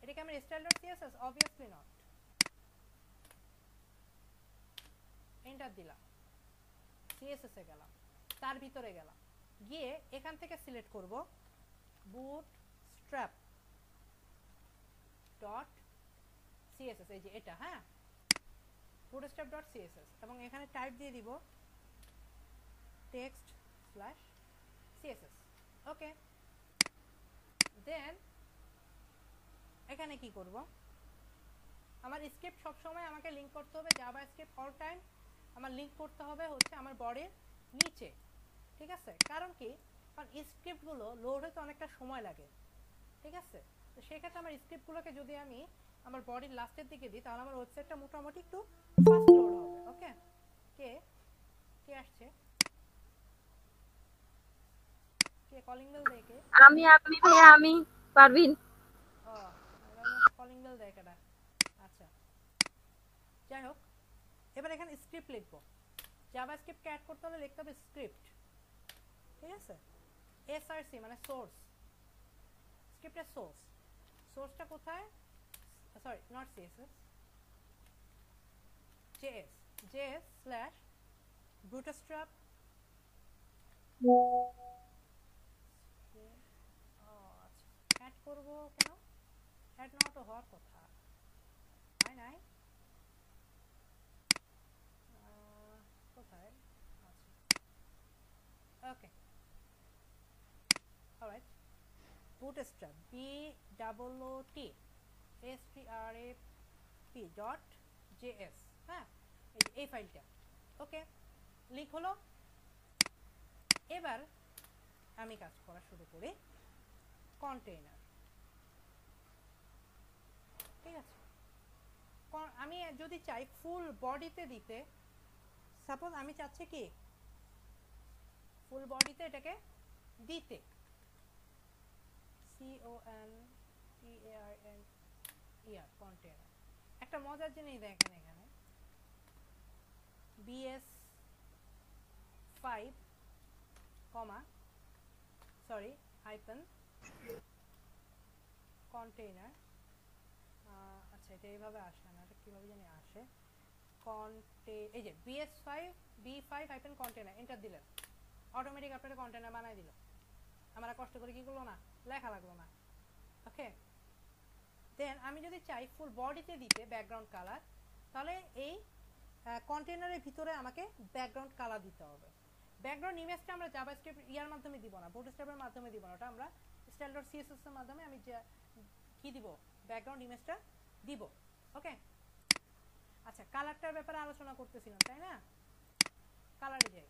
এটা কি আমার style.css? obviously not। এন্টার দিলাম, সিএসএস এ গেলাম, তার ভিতরে গেলাম, গিয়ে এখান থেকে সিলেক্ট করব bootstrap ডট সিএসএস, এই যে এটা, হ্যাঁ bootstrap ডট সিএসএস, এবং এখানে টাইপ দিয়ে দিব টেক্সট স্ল্যাশ সিএসএস। ওকে, দেন এখানে কি করব, আমার স্ক্রিপ্ট সব সময় আমাকে লিংক করতে হবে জাভাস্ক্রিপ্ট অল টাইম, আমার লিংক করতে হবে হচ্ছে আমার বডির নিচে, ঠিক আছে? কারণ কি, কারণ স্ক্রিপ্টগুলো লোড হতে অনেকটা সময় লাগে, ঠিক আছে? তো সেক্ষেত্রে আমার স্ক্রিপ্টগুলোকে যদি আমি আমার বডির লাস্টের দিকে দিই তাহলে আমার ওয়েবসাইটটা মোটামুটি একটু ফাস্ট লোড হবে। ওকে, কে কে আসছে, কে কলিং বেল দেখে? আমি ভাইয়া, আমি পারভিন। ও, কলিং বেল দেখে না। আচ্ছা, যাই হোক, এবার এখানে স্ক্রিপ্ট লিখবো। জাভাস্ক্রিপ্টকে অ্যাড করতে হলে লিখতে হবে স্ক্রিপ্ট, ঠিক আছে? এসআরসি মানে সোর্স, স্ক্রিপ্টের সোর্স। সোর্সটা কোথায়? Sorry, not CSS, JS slash bootstrap add করব। কেন অ্যাড না তো হওয়ার কথা, হয় নাই, কোথায়? আচ্ছা, ওকে, অলরাইট, bootstrap bootstrap.js, হ্যাঁ, এই ফাইলটা। ওকে, লিংক হলো। এবার আমি কাজ করা শুরু করি কন্টেইনার, ঠিক আছে? আমি যদি চাই ফুল বডিতে দিতে, সাপোজ আমি চাচ্ছি কি ফুল বডিতে এটাকে দিতে, CONTAINER কন্টেইনার। একটা মজার জিনিস দেখেন, এখানে BS5 হাইফেন কন্টেইনার। আচ্ছা, এটা এইভাবে আসে না, এটা কিভাবে জানি আসে, এই যে B5 হাইফেন কন্টেইনার, এন্টার দিলেন, অটোমেটিক আপনার কন্টেইনার বানাই দিল। আমরা কষ্ট করে কি করলো না, লেখা লাগলো না। ওকে, দেন আমি যদি চাই ফুল বডিতে দিতে ব্যাকগ্রাউন্ড কালার, তাহলে এই কন্টেইনারের ভিতরে আমাকে ব্যাকগ্রাউন্ড কালার দিতে হবে। ব্যাকগ্রাউন্ড ইমেজটা আমরা জাভাস্ক্রিপ্ট ইয়ার মাধ্যমে দিব না, বুটস্ট্র্যাপের মাধ্যমে দিব না, ওটা আমরা style.css এর মাধ্যমে আমি কি দিব, ব্যাকগ্রাউন্ড ইমেজটা দিব। ওকে, আচ্ছা, কালারটার ব্যাপারে আলোচনা করতেছিলাম, তাই না? কালারে যাই,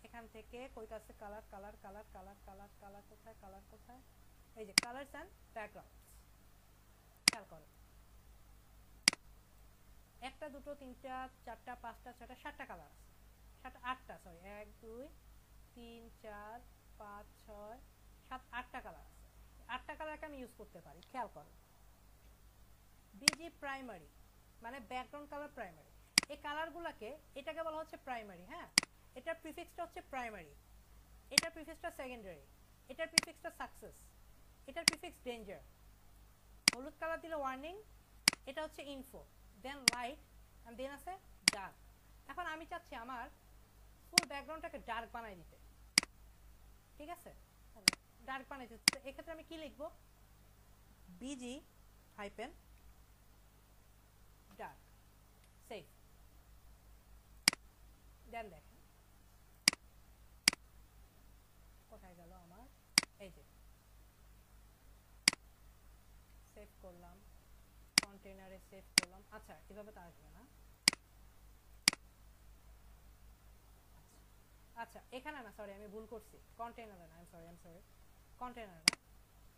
এখান থেকে কই কাছে colour colour colour colour colour colour কোথায়, কালার কোথায়, এই যে কালারস এন্ড ব্যাকগ্রাউন্ডস। খেয়াল করো, একটা দুটো তিনটা চারটা পাঁচটা ছয়টা সাতটা কালার আছে, আটটা, সরি, 1 2 3 4 5 6 7 8টা কালার আছে। 8টা কালারকে আমি ইউজ করতে পারি। খেয়াল করো, বিজি প্রাইমারি মানে ব্যাকগ্রাউন্ড কালার প্রাইমারি। এই কালারগুলোকে, এটাকে বলা হচ্ছে প্রাইমারি, হ্যাঁ, এটার প্রিফিক্সটা হচ্ছে প্রাইমারি, এটার প্রিফিক্সটা সেকেন্ডারি, এটার প্রিফিক্সটা সাকসেস, এটার প্রিফিক্স ডেঞ্জার। হলুদ কালার দিলে ওয়ার্নিং, এটা হচ্ছে info, then light, and then আছে ডার্ক। এখন আমি চাচ্ছি আমার ফুল ব্যাকগ্রাউন্ডটাকে ডার্ক বানাই দিতে, ঠিক আছে? ডার্ক বানাই দিতে, এক্ষেত্রে আমি কি লিখবো, বিজি হাইফেন ডার্ক, সেভ। দেন দেখেন কোথায় গেল আমার, এই যে সেভ করলাম, কন্টেইনারে সেভ করলাম। আচ্ছা, এভাবে তো আসবে না। আচ্ছা, এখানে না, সরি, আমি ভুল করছি, কন্টেইনারে না, আই এম সরি, কন্টেইনার না,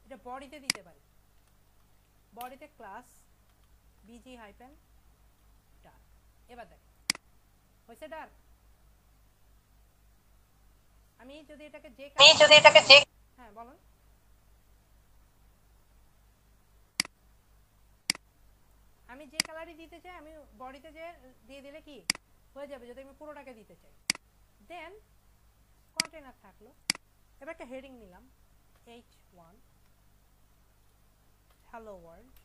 এটা বডিতে দিতে পারি। বডিতে ক্লাস বিজি হাইফেন ডার্ক। এবার দেখ হয়েছে ডার্ক। আমি যদি এটাকে হ্যাঁ বলুন, আমি যে কালারই দিতে চাই আমি বডিতে যে দিয়ে দিলে কি হয়ে যাবে, যদি আমি পুরোটাকে দিতে চাই। দেন কন্টেইনার থাকলো, এবার একটা হেডিং নিলাম, h1 hello world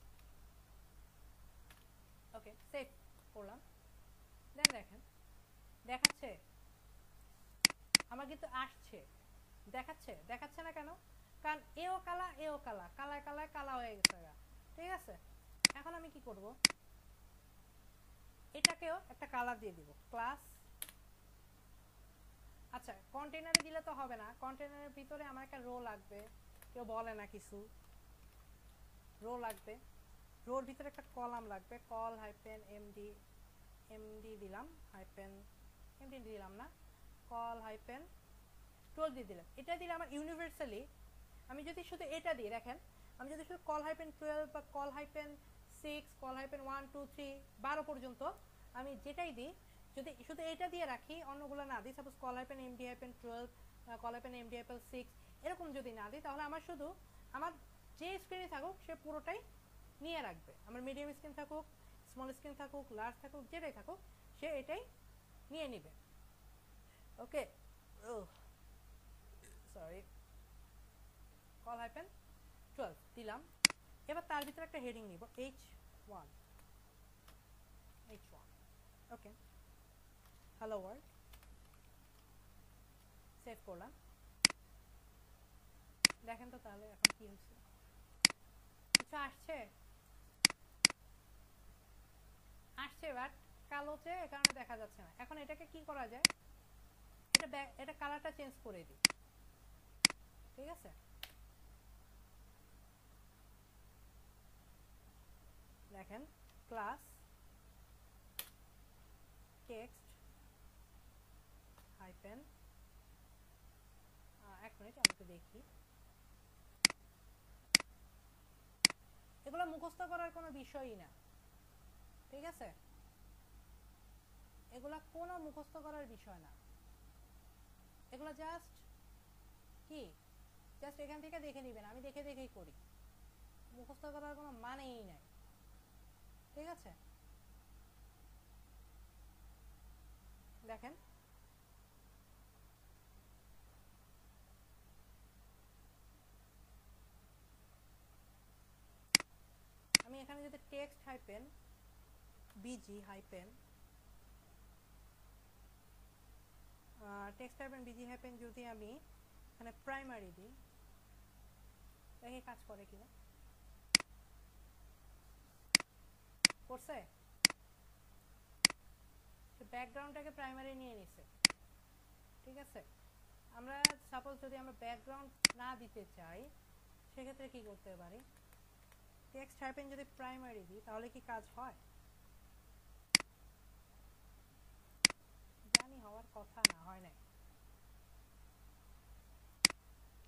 okay save করলাম দেন দেখেন দেখাচ্ছে আমার কিন্তু আসছে দেখাচ্ছে না কেন কারণ এও কালা কালায় কালা হয়ে গেছে ঠিক আছে এখন আমি কি করব এটাকেও একটা কালার দিয়ে দিব ক্লাস আচ্ছা কন্টেইনারে দিলে তো হবে না কন্টেইনারের ভিতরে আমার একটা রো লাগবে কেউ বলে না কিছু রো লাগবে রোর ভিতরে একটা কলাম লাগবে কল হাইপেন এমডি দিলাম হাইপেন এমডি দিলাম না কল হাইপেন 12 দিয়ে দিলাম এটা দিলে আমার ইউনিভার্সালি আমি যদি শুধু এটা দিই দেখেন আমি যদি শুধু কল হাইপেন 12 বা কল হাইপেন 6 কল হাইপেন 1 2 3 12 পর্যন্ত আমি যেটাই দিই যদি শুধু এটা দিয়ে রাখি অন্যগুলো না দিই suppose call hyphen MD hyphen 12 call hyphen MD hyphen 6 এরকম যদি না দিই তাহলে আমার শুধু আমার যে স্ক্রিনে থাকুক সে পুরোটাই নিয়ে রাখবে আমার মিডিয়াম স্ক্রিন থাকুক স্মল স্ক্রিন থাকুক লার্জ থাকুক যেটাই থাকুক সে এটাই নিয়ে নেবে ওকে সরি কল হাইপেন 12 দিলাম এবার তার ভিতরে একটা হেডিং নিব h1 okay hello world save করলাম দেখেন তো তাহলে এখন কি হচ্ছে কিছু আসছে বাট কালোতে এই কারণে দেখা যাচ্ছে না এখন এটাকে কি করা যায় এটা কালারটা চেঞ্জ করে দিই ঠিক আছে দেখেন ক্লাস টেক্সট হাইপেন এক মিনিট আমি একটু দেখি এগুলো মুখস্থ করার কোনো বিষয়ই না ঠিক আছে এগুলা কোনো মুখস্থ করার বিষয় না এগুলো জাস্ট এখান থেকে দেখে নেবেন আমি দেখেই করি মুখস্থ করার কোনো মানেই নাই ঠিক আছে দেখেন আমি এখানে যদি text hyphen busy hyphen text hyphen busy hyphen যদি আমি এখানে প্রাইমারি দিই দেখি কাজ করে কিনা করছে ব্যাকগ্রাউন্ডটাকে প্রাইমারি নিয়ে নিছে ঠিক আছে আমরা সাপোজ যদি আমরা ব্যাকগ্রাউন্ড না দিতে চাই সেক্ষেত্রে কি করতে পারি টেক্সট হাইপেন যদি প্রাইমারি দিই তাহলে কি কাজ হয় জানি হওয়ার কথা না হয় না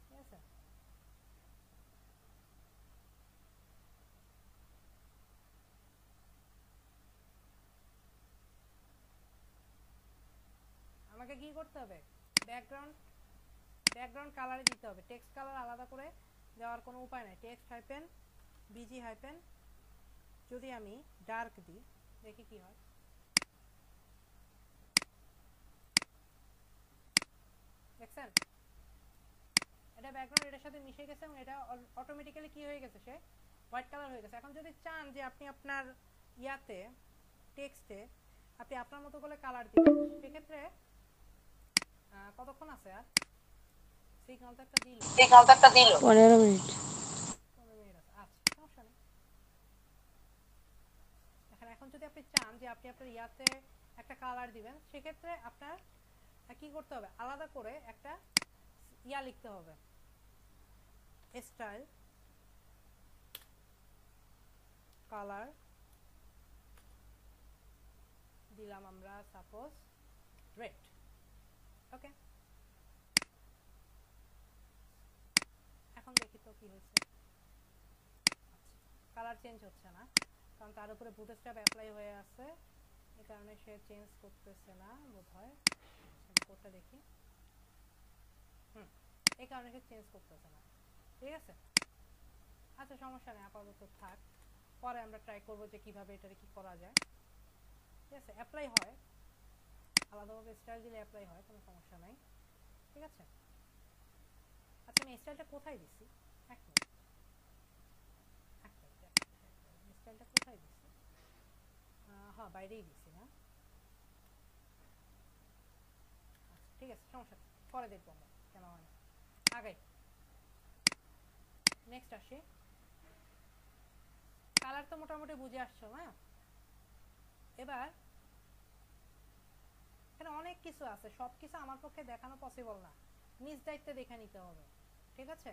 ঠিক আছে আমাকে কি করতে হবে ব্যাকগ্রাউন্ড কালারে দিতে হবে টেক্সট কালার আলাদা করে দেওয়ার কোনো উপায় নাই টেক্সট হাইপেন বিজি হাইপেন যদি আমি ডার্ক দিই দেখি কি হয় দেখছেন এটা ব্যাকগ্রাউন্ড এটার সাথে মিশে গেছে এবং এটা অটোমেটিক্যালি কি হয়ে গেছে সে হোয়াইট কালার হয়ে গেছে এখন যদি চান যে আপনি আপনার ইয়াতে টেক্সটে আপনি আপনার মতো করে কালার দিবেন সেক্ষেত্রে কতক্ষণ আছে আর সিগন্যালটা একটা দিল 15 মিনিট 15 মিনিট আছে আচ্ছা সমস্যা নেই এখন যদি আপনি চান যে আপনি আপনার ইয়াতে একটা কালার দিবেন সেক্ষেত্রে আপনার কি করতে হবে আলাদা করে একটা ইয়া লিখতে হবে স্টাইল কালার দিলাম আমরা সাপোজ রেড ওকে এখন দেখি তো কি হচ্ছে কালার চেঞ্জ হচ্ছে না কারণ তার উপরে বুটস্ট্র্যাপ অ্যাপ্লাই হয়ে আছে এই কারণে সে চেঞ্জ করতেছে না বোধহয় কোডটা দেখি এই কারণে সে চেঞ্জ করতেছে না ঠিক আছে আচ্ছা সমস্যা নেই আপাতত থাক পরে আমরা ট্রাই করব যে কিভাবে এটারে কি করা যায় ঠিক আছে অ্যাপ্লাই হয় আলাদাভাবে স্টাইল দিলে অ্যাপ্লাই হয় কোনো সমস্যা নাই ঠিক আছে আচ্ছা আমি স্টাইলটা কোথায় দিছি? এক মিনিট, স্টাইলটা কোথায় দিছি? হ্যাঁ বাইরেই দিছি না? আচ্ছা ঠিক আছে, সমস্যা নেই, পরে দেখবো আমরা কেন হয় না। আগাই, নেক্সট আসি। কালার তো মোটামুটি বুঝে আসছো না? এবার এখানে অনেক কিছু আছে, সব কিছু আমার পক্ষে দেখানো পসিবল না, নিজ দায়িত্বে দেখে নিতে হবে, ঠিক আছে?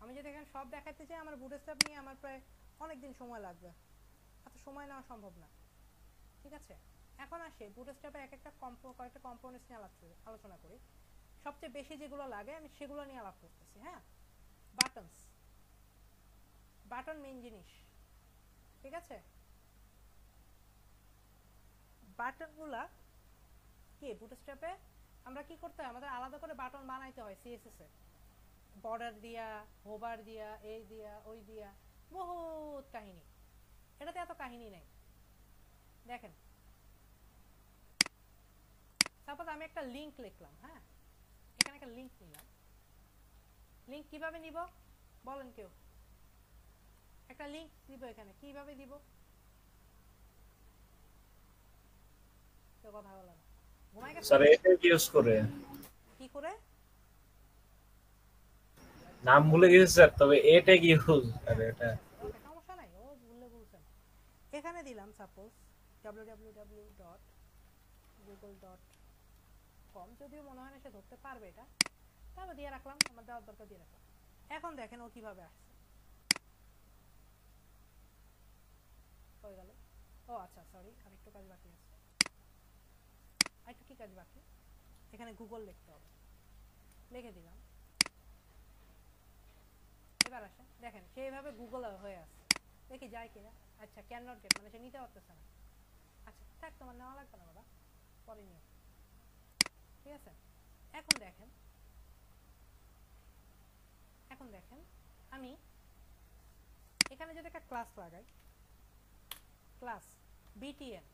আমি যদি এখানে সব দেখাতে চাই আমার বুটস্ট্র্যাপ নিয়ে আমার প্রায় অনেক দিন সময় লাগবে, এত সময় নেওয়া সম্ভব না, ঠিক আছে? এখন আসে বুটস্ট্র্যাপে এক একটা কয়েকটা কম্পোনেন্টস নিয়ে আলোচনা করি। সবচেয়ে বেশি যেগুলো লাগে আমি সেগুলো নিয়ে আলাপ করতেছি। হ্যাঁ, বাটনস, বাটন মেইন জিনিস, ঠিক আছে? বাটনগুলা কি বুটস্ট্র্যাপে আমরা কি করতে হয়, আমাদের আলাদা করে বাটন বানাইতে হয় সিএসএস এ, বর্ডার দিয়া, হোভার দিয়া, এই দিয়া, ওই দিয়া, বহুত কাহিনী। এটাতে এত কাহিনী নাই। দেখেন, সাপোজ আমি একটা লিংক লিখলাম, হ্যাঁ, এখানে একটা লিংক নিলাম। লিংক কিভাবে নিব বলেন কেউ? একটা লিংক দিব, এখানে কিভাবে দিব? কেউ কথা বলে না, ঘুমাই গেছে? স্যার এটা ইউজ করে কি করে? নাম ভুলে গেছি স্যার, তবে এটা কি ইউজ করে এটা? ওকে, সমস্যা নাই, ও ভুললে বলছেন। এখানে দিলাম সাপোজ www.google.com, যদিও মনে হয় না সে ধরতে পারবে এটা, তারপর দিয়ে রাখলাম, আমার দেওয়ার দরকার দিয়ে রাখলাম। এখন দেখেন ও কিভাবে আসছে, হয়ে গেল। ও আচ্ছা সরি, আরেকটু কাজ বাকি আছে। আরেকটু কি কাজ বাকি? এখানে গুগল লিখতে হবে, লিখে দিলাম। এবার আসেন, দেখেন সেইভাবে গুগল হয়ে আসছে, দেখি যায় কিনা। আচ্ছা, ক্যান নট গেট, মানে সে নিতে পারতেছে না। আচ্ছা থাক, তোমার নেওয়া লাগবে না বাবা, পরে নিও, ঠিক আছে? এখন দেখেন, এখন দেখেন আমি এখানে যদি একটা ক্লাস লাগাই, ক্লাস বিটিএন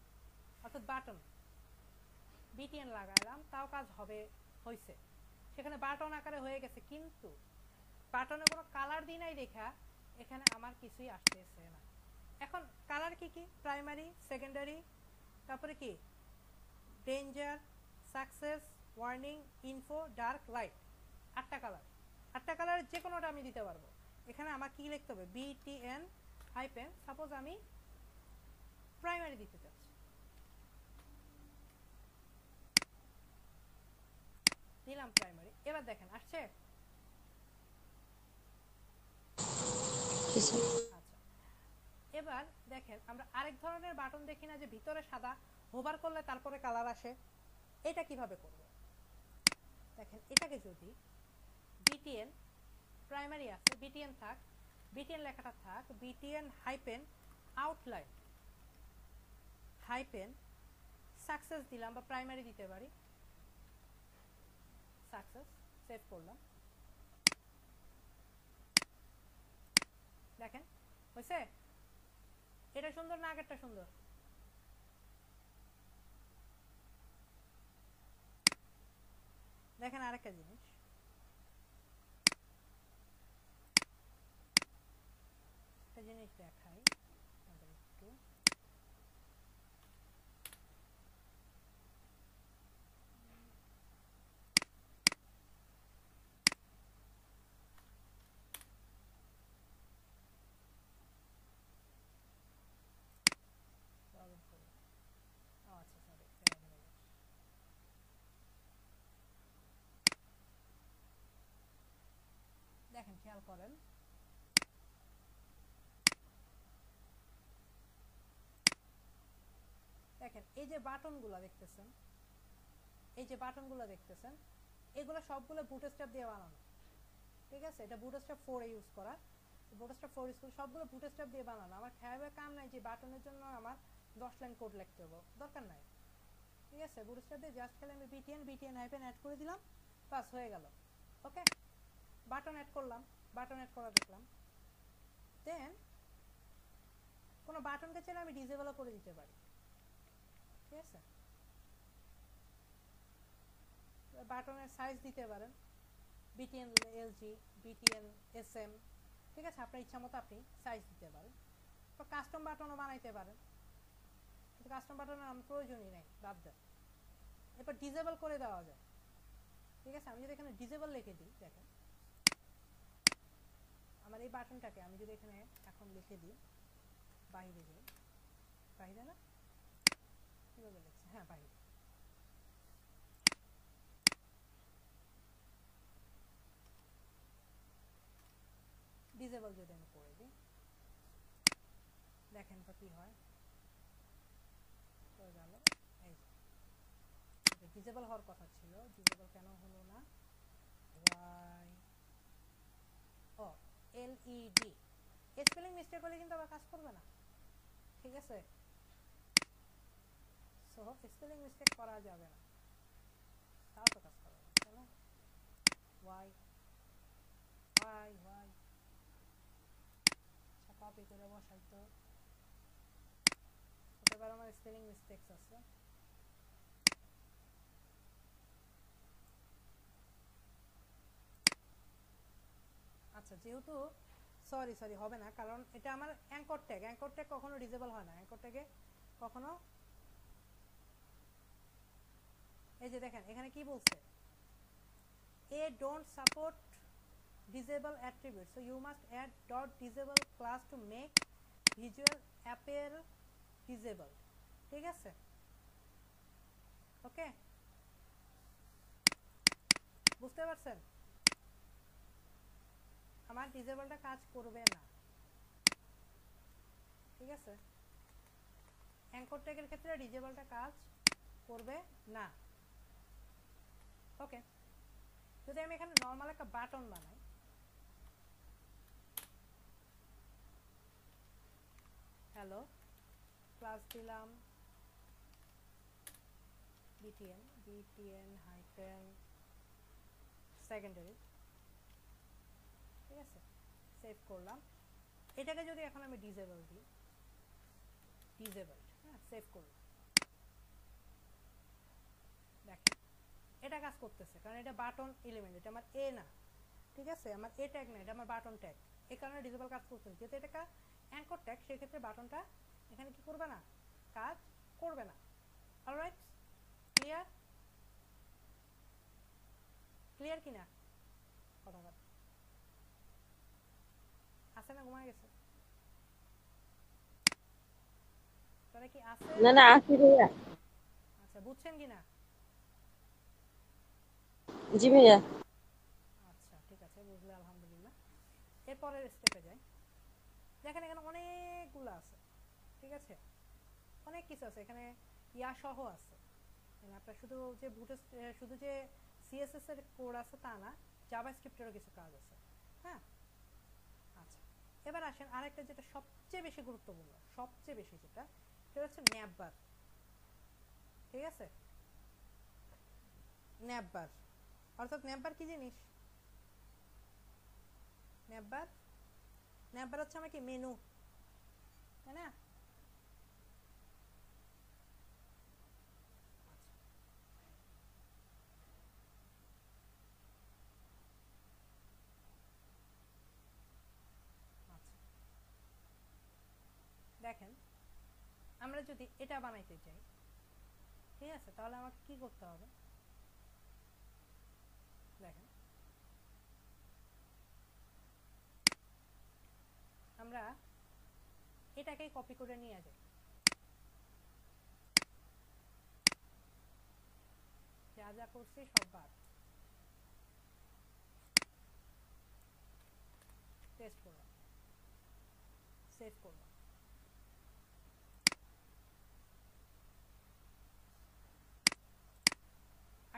অর্থাৎ বাটন, বিটিএন লাগাইলাম, তাও কাজ হবে, হয়েছে, সেখানে বাটন আকারে হয়ে গেছে, কিন্তু বাটনে কোনো কালার দিই নাই দেখা এখানে আমার কিছুই আসতেছে না। এখন কালার কি কি? প্রাইমারি, সেকেন্ডারি, তারপরে কি danger, success, warning, info, dark, light, 8টা কালার। 8টা কালারের যে কোনোটা আমি দিতে পারবো। এখানে আমার কি লিখতে হবে? বিটিএন হাইপেন, সাপোজ আমি প্রাইমারি দিতে চাচ্ছি, দিলাম প্রাইমারি। এবার দেখেন আসছে। আচ্ছা, এবার দেখেন আমরা আরেক ধরনের বাটন দেখি না, যে ভিতরে সাদা, হোভার করলে তারপরে কালার আসে, এটা কিভাবে করব? দেখেন, এটাকে যদি বিটিএন প্রাইমারি আছে, বিটিএন থাক, বিটিএন লেখাটা থাক, BTN hyphen outline hyphen success দিলাম, বা প্রাইমারি দিতে পারি, সাকসেস, সেভ করলাম। দেখেন হয়েছে? এটা সুন্দর না আগেরটা সুন্দর? দেখেন আরেকটা জিনিস, একটা জিনিস দেখাই একটু। আচ্ছা সরি, দেখেন খেয়াল করেন, দেখেন এই যে বাটনগুলো দেখতেছেন, এই যে বাটনগুলো দেখতেছেন, এগুলো সবগুলো বুটস্ট্র্যাপ দিয়ে বানানো, ঠিক আছে? এটা বুটস্ট্র্যাপ 4 এ ইউজ করা, বুটস্ট্র্যাপ 4 ইউজ করে সবগুলো বুটস্ট্র্যাপ দিয়ে বানানো। আমার খেয়াবে কাম নাই যে বাটনের জন্য আমার 10 লাইন কোড লিখতে হবে, দরকার নাই, ঠিক আছে? বুটস্ট্র্যাপ দিয়ে জাস্ট খালি আমি বিটিএন হাইপেন অ্যাড করে দিলাম, বাস হয়ে গেল। ওকে, বাটন অ্যাড করলাম, বাটন অ্যাড করা দেখলাম, দেন কোনো বাটনকে চাইলে আমি ডিসেবলও করে দিতে পারি, ঠিক আছে? বাটনের সাইজ দিতে পারেন, বিটিএন এলজি, বিটিএন এসএম, ঠিক আছে, আপনার ইচ্ছা মতো আপনি সাইজ দিতে পারেন। তো কাস্টম বাটনও বানাইতে পারেন, কিন্তু কাস্টম বাটনের আমার প্রয়োজনই নেই, বাদ দেন। এরপর ডিসেবল করে দেওয়া যায়, ঠিক আছে। আমি যদি এখানে ডিসেবল লিখে দিই, দেখেন আমার এই বাটনটাকে আমি যদি এখানে এখন লিখে দিই বাইরে যাই, বাইরে না কিভাবে লিখছে, হ্যাঁ বাইরে, ডিসেবল যদি আমি করে দিই, দেখেন তো কি হয়, হয়ে গেল। এই ডিসেবল হওয়ার কথা ছিল, ডিসেবল কেন হলো না, ওয়াই ও এলইডি, স্পেলিং মিস্টেক হলে কিন্তু আবার কাজ করবে না, ঠিক আছে। সো স্পেলিং মিস্টেক করা যাবে না, তাও তো কাজ করবে না, তাই না। ওয়াই ওয়াই ওয়াই, আচ্ছা কপি করে বসাই তো, হতে পারে আমার স্পেলিং মিস্টেকস আছে। আচ্ছা যেহেতু সরি হবে না, কারণ এটা আমার অ্যাঙ্কর ট্যাগ, অ্যাঙ্কর ট্যাগ কখনো ডিসেবল হয় না, অ্যাঙ্কর ট্যাগে কখনো, এই যে দেখেন এখানে কি বলছে, এ don't support disable attribute, so you must add dot disable class to make visual appear disable, ঠিক আছে, ওকে, বুঝতে পারছেন। আমার ডিসেবলটা কাজ করবে না, ঠিক আছে, অ্যাঙ্কর ট্যাগের ক্ষেত্রে ডিসেবলটা কাজ করবে না, ওকে। যদি আমি এখানে নর্মাল একটা বাটন বানাই, হ্যালো ক্লাস দিলাম বিটিএন হাইফেন সেকেন্ডারি, ঠিক আছে, সেভ করলাম। এটাকে যদি এখন আমি ডিসেবল দিই, ডিসেবল, হ্যাঁ সেভ করলাম, দেখেন এটা কাজ করতেছে, কারণ এটা বাটন এলিমেন্ট, এটা আমার এ না, ঠিক আছে, আমার এ ট্যাগ না, এটা আমার বাটন ট্যাগ, এই কারণে ডিসেবল কাজ করতেছে। যেহেতু এটা অ্যাঙ্কর ট্যাগ, সেক্ষেত্রে বাটনটা এখানে কি করবে না, কাজ করবে না। অলরাইট, ক্লিয়ার, ক্লিয়ার কিনা কথা আছে না, ঘুমায় গেছে তোরা কি আছে, না না আসি ভাইয়া। আচ্ছা বুঝছেন কিনা, জি ভাইয়া। আচ্ছা ঠিক আছে, বুঝলে আলহামদুলিল্লাহ। এরপরের স্টেপে যাই, দেখেন এখানে অনেকগুলো আছে, ঠিক আছে, অনেক কিছু আছে এখানে, ইয়া সহ আছে, মানে আপনার শুধু যে শুধু যে সিএসএস এর কোড আছে তা না, জাভাস্ক্রিপ্টেরও কিছু কাজ আছে, হ্যাঁ। আচ্ছা এবার আসেন আরেকটা যেটা সবচেয়ে বেশি গুরুত্বপূর্ণ, সবচেয়ে বেশি যেটা, সেটা হচ্ছে ন্যাপবার, ঠিক আছে, ন্যাপবার, অর্থাৎ ন্যাপবার কি জিনিস, ন্যাপবার, ন্যাপবার হচ্ছে আমার কি মেনু, তাই না। দেখেন আমরা যদি এটা বানাইতে চাই, ঠিক আছে, তাহলে আমাকে কি করতে হবে, দেখেন আমরা এটাকেই কপি করে নিয়ে যাই, যা যা করছি সব বাদ, টেস্ট করলাম, সেভ করলাম,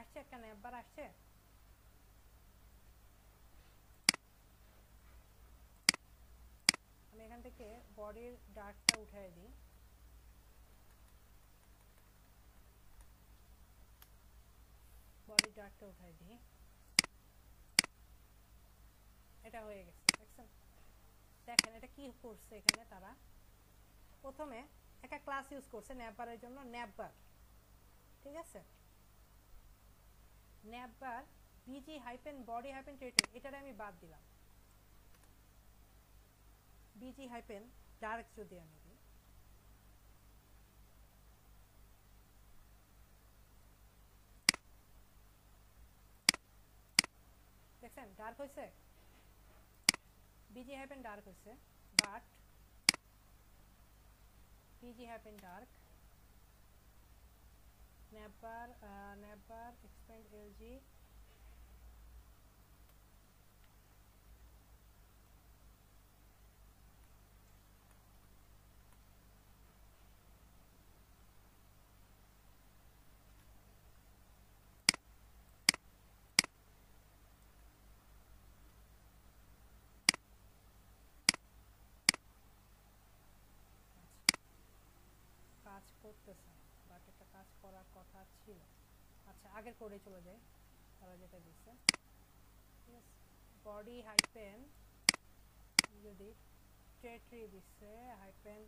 আসছে একটা ন্যাপবার আসছে, আমি এখান থেকে বডির ডার্কটা উঠাই দিই, বডির ডার্কটা উঠাই দিই, এটা হয়ে গেছে, দেখছেন। দেখেন এটা কি করছে, এখানে তারা প্রথমে একটা ক্লাস ইউজ করছে ন্যাপবারের জন্য, ন্যাপবার, ঠিক আছে, navbar BG hyphen body hyphen tertiary এটারে আমি বাদ দিলাম। বিজি হাইপেন ডার্ক যদি আমি দিই, দেখছেন ডার্ক হয়েছে, বিজি হাইপেন ডার্ক হয়েছে, but busy hyphen dark never expand LG কাজ করতেছে, বাট একটা কাজ করার কথা ছিল। আচ্ছা আগের কোডে চলে যাই, তারা যেটা দিচ্ছে, ঠিক আছে। বডি হাইপেন যদি টেরিটরি দিচ্ছে হাইপেন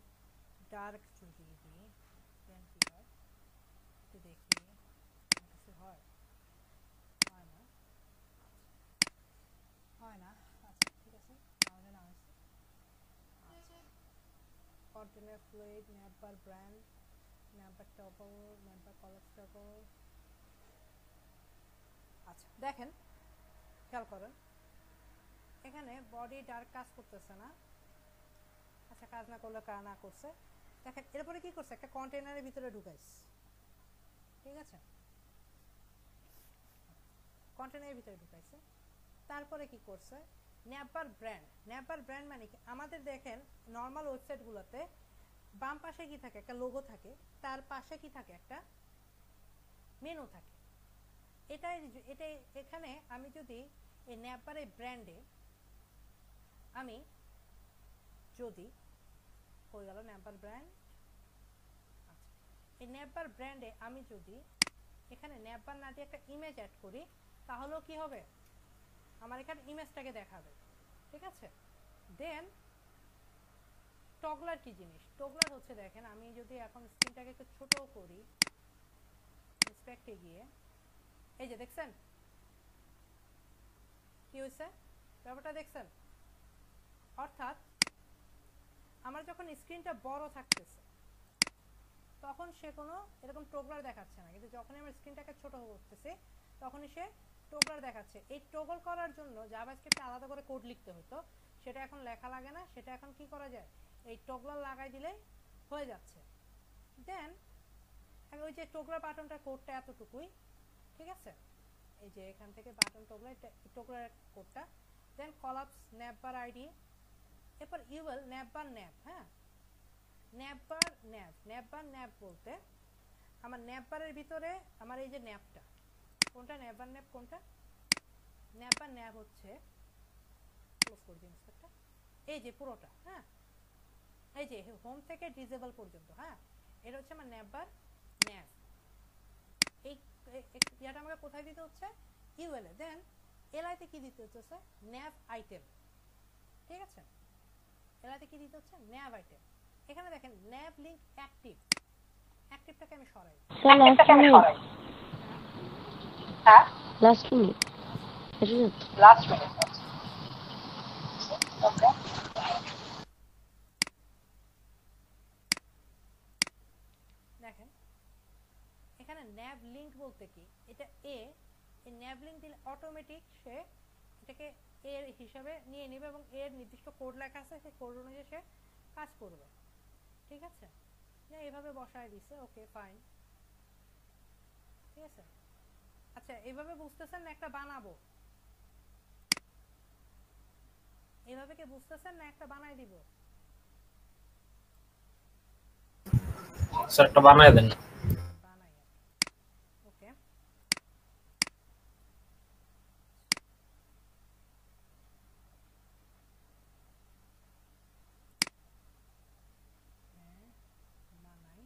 ডার্ক যদি দিই দেন কি হয় একটু দেখি, কিছু হয় হয় না, হয় না। আচ্ছা ঠিক আছে, তাহলে না হয়েছে container fluid navbar brand navbar toggle navbar collapse toggle. আচ্ছা দেখেন খেয়াল করেন এখানে বডি ডার্ক কাজ করতেছে না। আচ্ছা কাজ না করলে কাজ না করছে, দেখেন এরপরে কি করছে, একটা কন্টেনারের ভিতরে ঢুকাইছে, ঠিক আছে, কন্টেনারের ভিতরে ঢুকাইছে। তারপরে কি করছে, নেভার ব্র্যান্ড মানে কি, আমাদের দেখেন নর্মাল ওয়েবসাইটগুলোতে বাম পাশে কি থাকে, একটা লোগো থাকে, তার পাশে কি থাকে, একটা মেনু থাকে। এটাই এখানে আমি যদি এই নেভারের ব্র্যান্ডে আমি যদি হয়ে গেল নেভার ব্র্যান্ড, আচ্ছা এই নেভার ব্র্যান্ডে আমি যদি এখানে নেভার না দিয়ে একটা ইমেজ অ্যাড করি, তাহলেও কি হবে, আমার এখানে ইমেজটাকে দেখাবে, ঠিক আছে। দেন টগলার কি জিনিস, টগলার হচ্ছে দেখেন আমি যদি এখন স্ক্রিনটাকে একটু ছোট করি, ইন্সপেক্টে গিয়ে এই যে দেখছেন কি হয়েছে ব্যাপারটা দেখছেন, অর্থাৎ আমার যখন স্ক্রিনটা বড় থাকতেছে তখন সে কোনো এরকম টগলার দেখাচ্ছে না, কিন্তু যখনই আমার স্ক্রিনটাকে ছোট করতেছে তখনই সে টগলার দেখাচ্ছে। এই টগল করার জন্য জাভাস্ক্রিপ্টে আলাদা করে কোড লিখতে হতো, সেটা এখন লেখা লাগে না, সেটা এখন কি করা যায়, এই টগলার লাগাই দিলেই হয়ে যাচ্ছে। দেন ওই যে টগলার বাটনটার কোডটা এতটুকুই, ঠিক আছে, এই যে এখান থেকে বাটন টগলার কোডটা, দেন কলাপস নেভার আইডি, এরপর ইউএল নেভার ন্যাপ, হ্যাঁ নেভার ন্যাপ বলতে আমার নেভারের ভিতরে আমার এই যে ন্যাপটা কোনটা, নেভার ন্যাপ কোনটা, নেভার ন্যাপ হচ্ছে ক্লোজ করে দিন একটা, এই যে পুরোটা, হ্যাঁ এই যে হোম থেকে ডিসেবল পর্যন্ত, হ্যাঁ এটা হচ্ছে আমার নেভার ন্যাপ। এই ইয়াটা আমাকে কোথায় দিতে হচ্ছে, ইউএল এ। দেন এলআইতে কি দিতে হচ্ছে, ন্যাভ আইটেম, ঠিক আছে, এলআইতে কি দিতে হচ্ছে, ন্যাভ আইটেম। এখানে দেখেন ন্যাভ লিংক অ্যাক্টিভটাকে আমি সরাই, হ্যাঁ লাস্ট মিনিট লাস্ট মিনিট, ওকে দেখেন এখানে ন্যাভ লিংক বলতে কি, এটা এই ন্যাভ লিংক দিলে অটোমেটিক সে এটাকে এর হিসাবে নিয়ে নেবে এবং এর নির্দিষ্ট কোড লেখা আছে, সেই কোড অনুযায়ী সে কাজ করবে, ঠিক আছে। এইভাবে বসায় দিছে, ওকে ফাইন, ঠিক আছে। আচ্ছা এইভাবে বুঝতেছেন না একটা বানাবো, এইভাবে কি বুঝতেছেন না একটা বানাই দিব, স্যার একটা বানায় দেন। বানাই, ওকে বানাই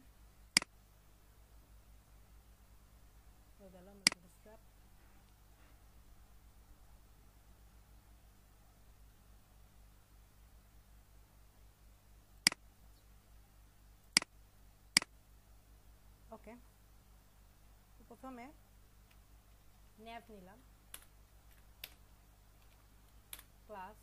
হয়ে গেল বুটস্ট্র্যাপ। ওকে প্রথমে ন্যাভ নিলাম, ক্লাস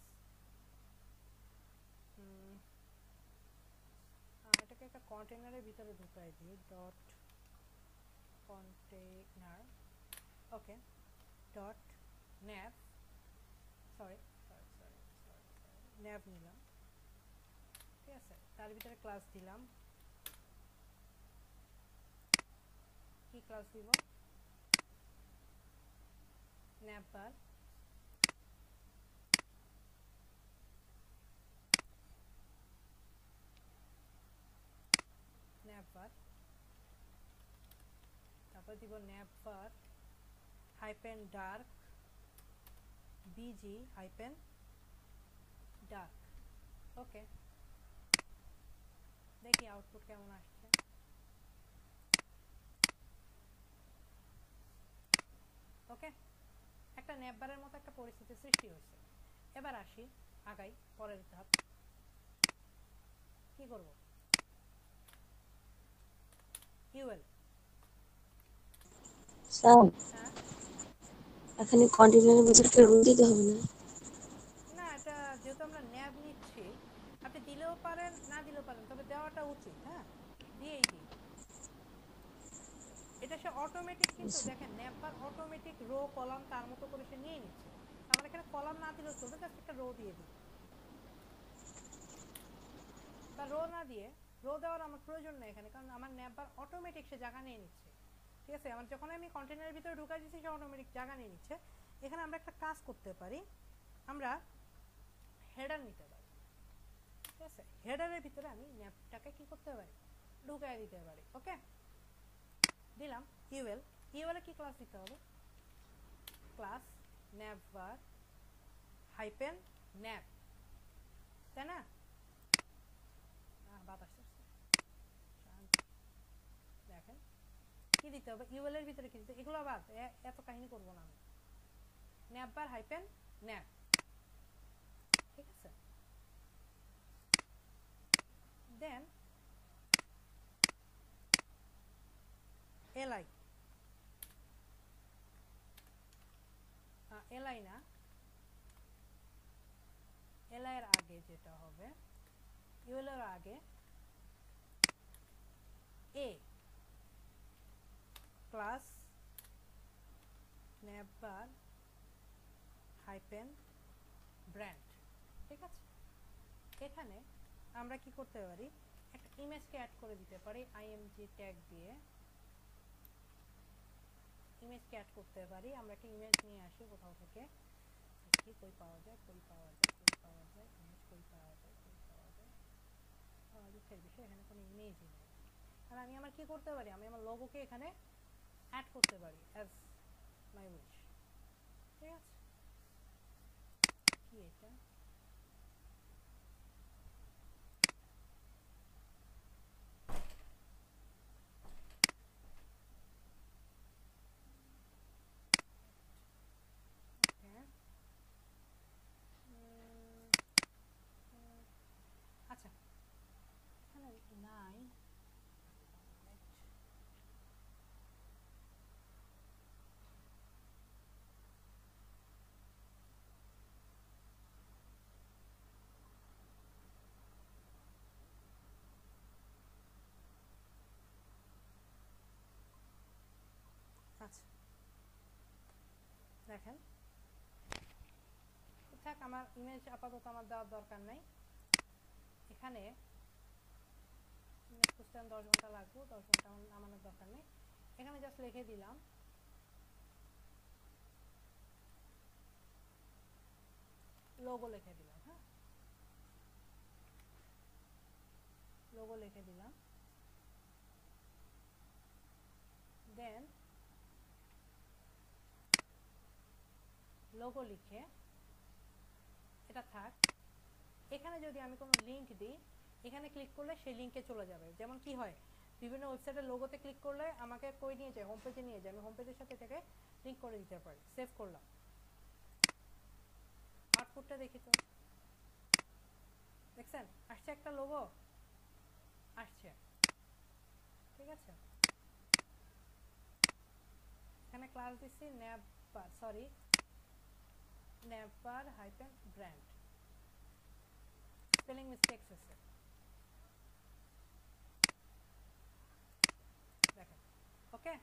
এটাকে একটা কন্টেনারের ভিতরে ঢুকাই দিই ডট কন্টেনার ওকে ডট nav সরি nav নিলাম ঠিক আছে তার ভিতরে ক্লাস দিলাম কি ক্লাস দিব navbar তারপর দিব navbar hyphen dark bg hyphen dark ওকে দেখি আউটপুট কেমন আসছে ওকে একটা ন্যাপবারের মতো একটা পরিস্থিতি সৃষ্টি হয়েছে এবার আসি আগাই পরের ধাপ কি করব ইউএল স্যার হ্যাঁ এখানে কন্টেনারের ভিতরে একটা রুম দিতে হবে না? না এটা যেহেতু আমরা ন্যাব নিচ্ছি আপনি দিলেও পারেন না দিলেও পারেন তবে দেওয়াটা উচিত হ্যাঁ দিয়েই দিই এটা সে অটোমেটিক কিন্তু দেখেন ন্যাপবার অটোমেটিক রো কলাম তার মতো করে সে নিয়ে নিচ্ছে আমরা এখানে কলাম না দিলেও চলবে জাস্ট একটা রো দিয়ে দিই বা রো না দিয়ে রো দেওয়ার আমার প্রয়োজন নেই এখানে কারণ আমার ন্যাপবার অটোমেটিক সে জায়গা নিয়ে নিচ্ছে ঠিক আছে আমার যখন আমি কন্টেনারের ভিতরে ঢুকাই দিচ্ছি সে অটোমেটিক জায়গা নিয়ে নিচ্ছে এখানে আমরা একটা কাজ করতে পারি আমরা হেডার নিতে পারি ঠিক আছে হেডারের ভিতরে আমি ন্যাপটাকে কি করতে পারি ঢুকাই দিতে পারি ওকে দিলাম ইউএল ইউএল এ কি ক্লাস দিতে হবে ক্লাস navbar hyphen nav তাই না বাতাস দেখেন কি দিতে হবে ইউএল এর ভিতরে কি দিতে এগুলো বাদ এত কাহিনী করব না আমি navbar hyphen nav ঠিক আছে দেন li li না li এর আগে যেটা হবে ইউএল এর আগে a class navbar hyphen brand ঠিক আছে এখানে আমরা কি করতে পারি একটা ইমেজকে অ্যাড করে দিতে পারি img ট্যাগ দিয়ে ইমেজকে অ্যাড করতে পারি আমরা একটা ইমেজ নিয়ে আসি কোথাও থেকে দেখি কই পাওয়া যায় ইমেজ কই পাওয়া যায় দুঃখের বিষয় এখানে কোনো ইমেজই নেই আর আমি আমার কি করতে পারি আমি আমার লোগোকে এখানে অ্যাড করতে পারি অ্যাজ মাই উইশ ঠিক আছে কি এটা আচ্ছা এখানে নাই আচ্ছা দেখেন থাক আমার ইমেজ আপাতত আমার দেওয়ার দরকার নাই এখানে ইমেজ খুঁজতে 10 ঘন্টা লাগবে 10 ঘন্টা আমার দরকার নেই এখানে জাস্ট লিখে দিলাম লোগো লিখে দিলাম হ্যাঁ লোগো লিখে দিলাম দেন লোগো লিখে এটা থাক এখানে যদি আমি কোনো লিংক দিই এখানে ক্লিক করলে সেই লিংকে চলে যাবে যেমন কি হয় বিভিন্ন ওয়েবসাইটের লোগোতে ক্লিক করলে আমাকে কই নিয়ে যায় হোম পেজে নিয়ে যায় আমি হোম পেজের সাথে এটাকে লিংক করে দিতে পারি সেভ করলাম আউটপুটটা দেখি তো দেখছেন আসছে একটা লোগো আসছে ঠিক আছে এখানে ক্লাস দিচ্ছি navbar sorry never hyphen brand spelling mistakes আছে দেখেন ওকে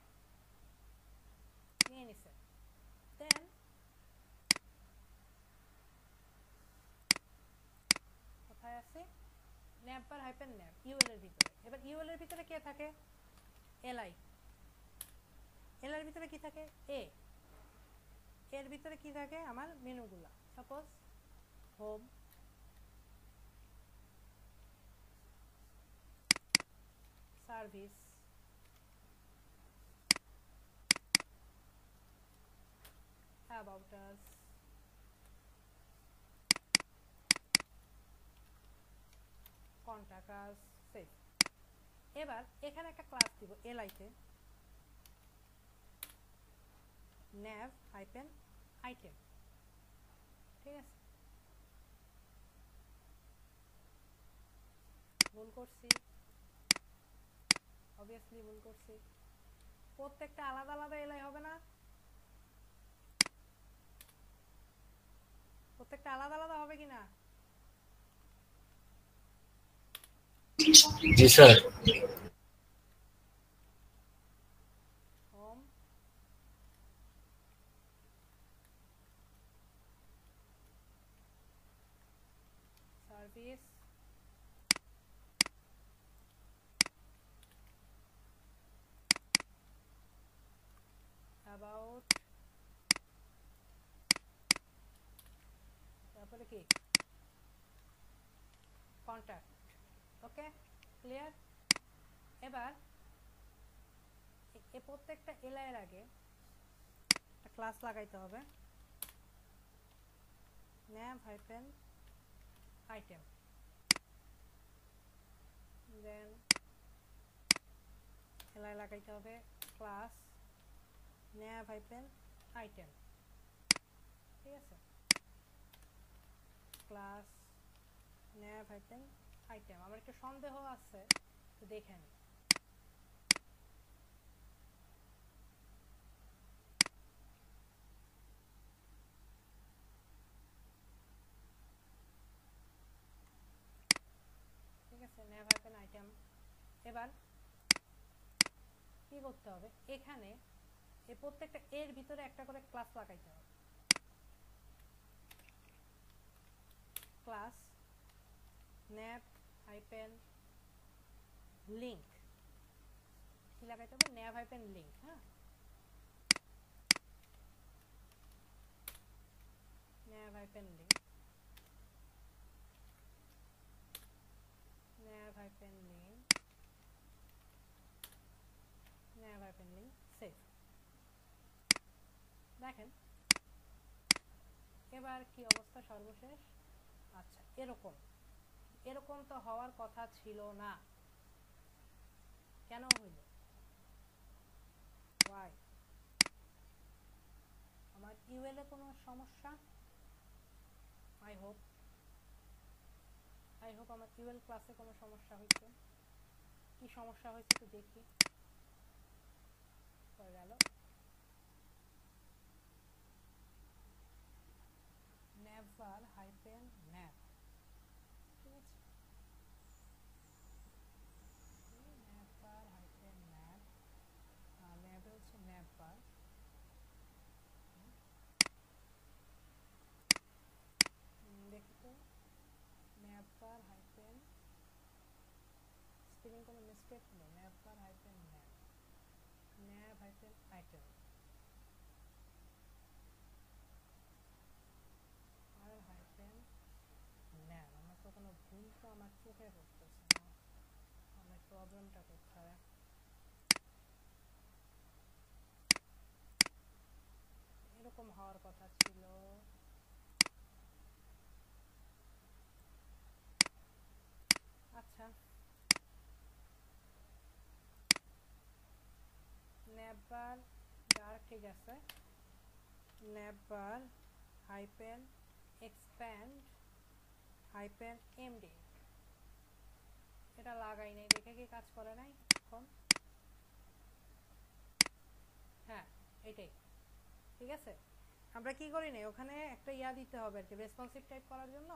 নিয়ে নিছে দেন কোথায় আছে নেভার হাইপেন নেভ ইউএল এর ভিতরে এবার ইউএল এর ভিতরে কে থাকে এলআই এল এর ভিতরে কি থাকে এ এর ভিতরে কি থাকে আমার মেনুগুলা suppose home service about us contact us save এবার এখানে একটা ক্লাস দিব li তে nav hyphen item ঠিক আছে ভুল করছি obviously ভুল করছি প্রত্যেকটা আলাদা আলাদা li হবে না প্রত্যেকটা আলাদা আলাদা হবে কিনা জি স্যার হোম সার্ভিস about তারপরে কি কন্টাক্ট ওকে ক্লিয়ার এবার এই প্রত্যেকটা এলআই এর আগে একটা ক্লাস লাগাইতে হবে nav hyphen item দেন এলআই লাগাইতে হবে ক্লাস nav hyphen item ঠিক আছে ক্লাস nav hyphen item আমার একটু সন্দেহ আছে তো দেখে নিই ঠিক আছে nav hyphen item এবার কি করতে হবে এখানে এই প্রত্যেকটা এর ভিতরে একটা করে ক্লাস লাগাইতে হবে ক্লাস nav hyphen link কি লাগাইতে হবে nav hyphen link হ্যাঁ nav hyphen link nav hyphen link nav hyphen link save দেখেন এবার কি অবস্থা সর্বশেষ আচ্ছা এরকম এরকম তো হওয়ার কথা ছিল না কেন হইল why আমার ইউএল এ কোনো সমস্যা আই হোপ আমার ইউএল ক্লাসে কোনো সমস্যা হয়েছে কি সমস্যা হয়েছে তো দেখি হয়ে গেল never hyphen nav ঠিক আছে never hyphen nav nav হচ্ছে never দেখি তো never hyphen স্পেলিং কোনো মিস্টেক হলো never hyphen nav nav hyphen item আর hyphen nav আমার তো কোনো ভুল তো আমার চোখে পড়তেছে না আমার প্রবলেমটা কোথায় এরকম হওয়ার কথা ছিল আচ্ছা never jar ঠিক আছে never hyphen expand hyphen md এটা লাগাই নাই দেখে কি কাজ করে নাই এখন হ্যাঁ এটাই ঠিক আছে আমরা কি করি না ওখানে একটা ইয়া দিতে হবে আর কি, রেসপন্সিভ টাইপ করার জন্য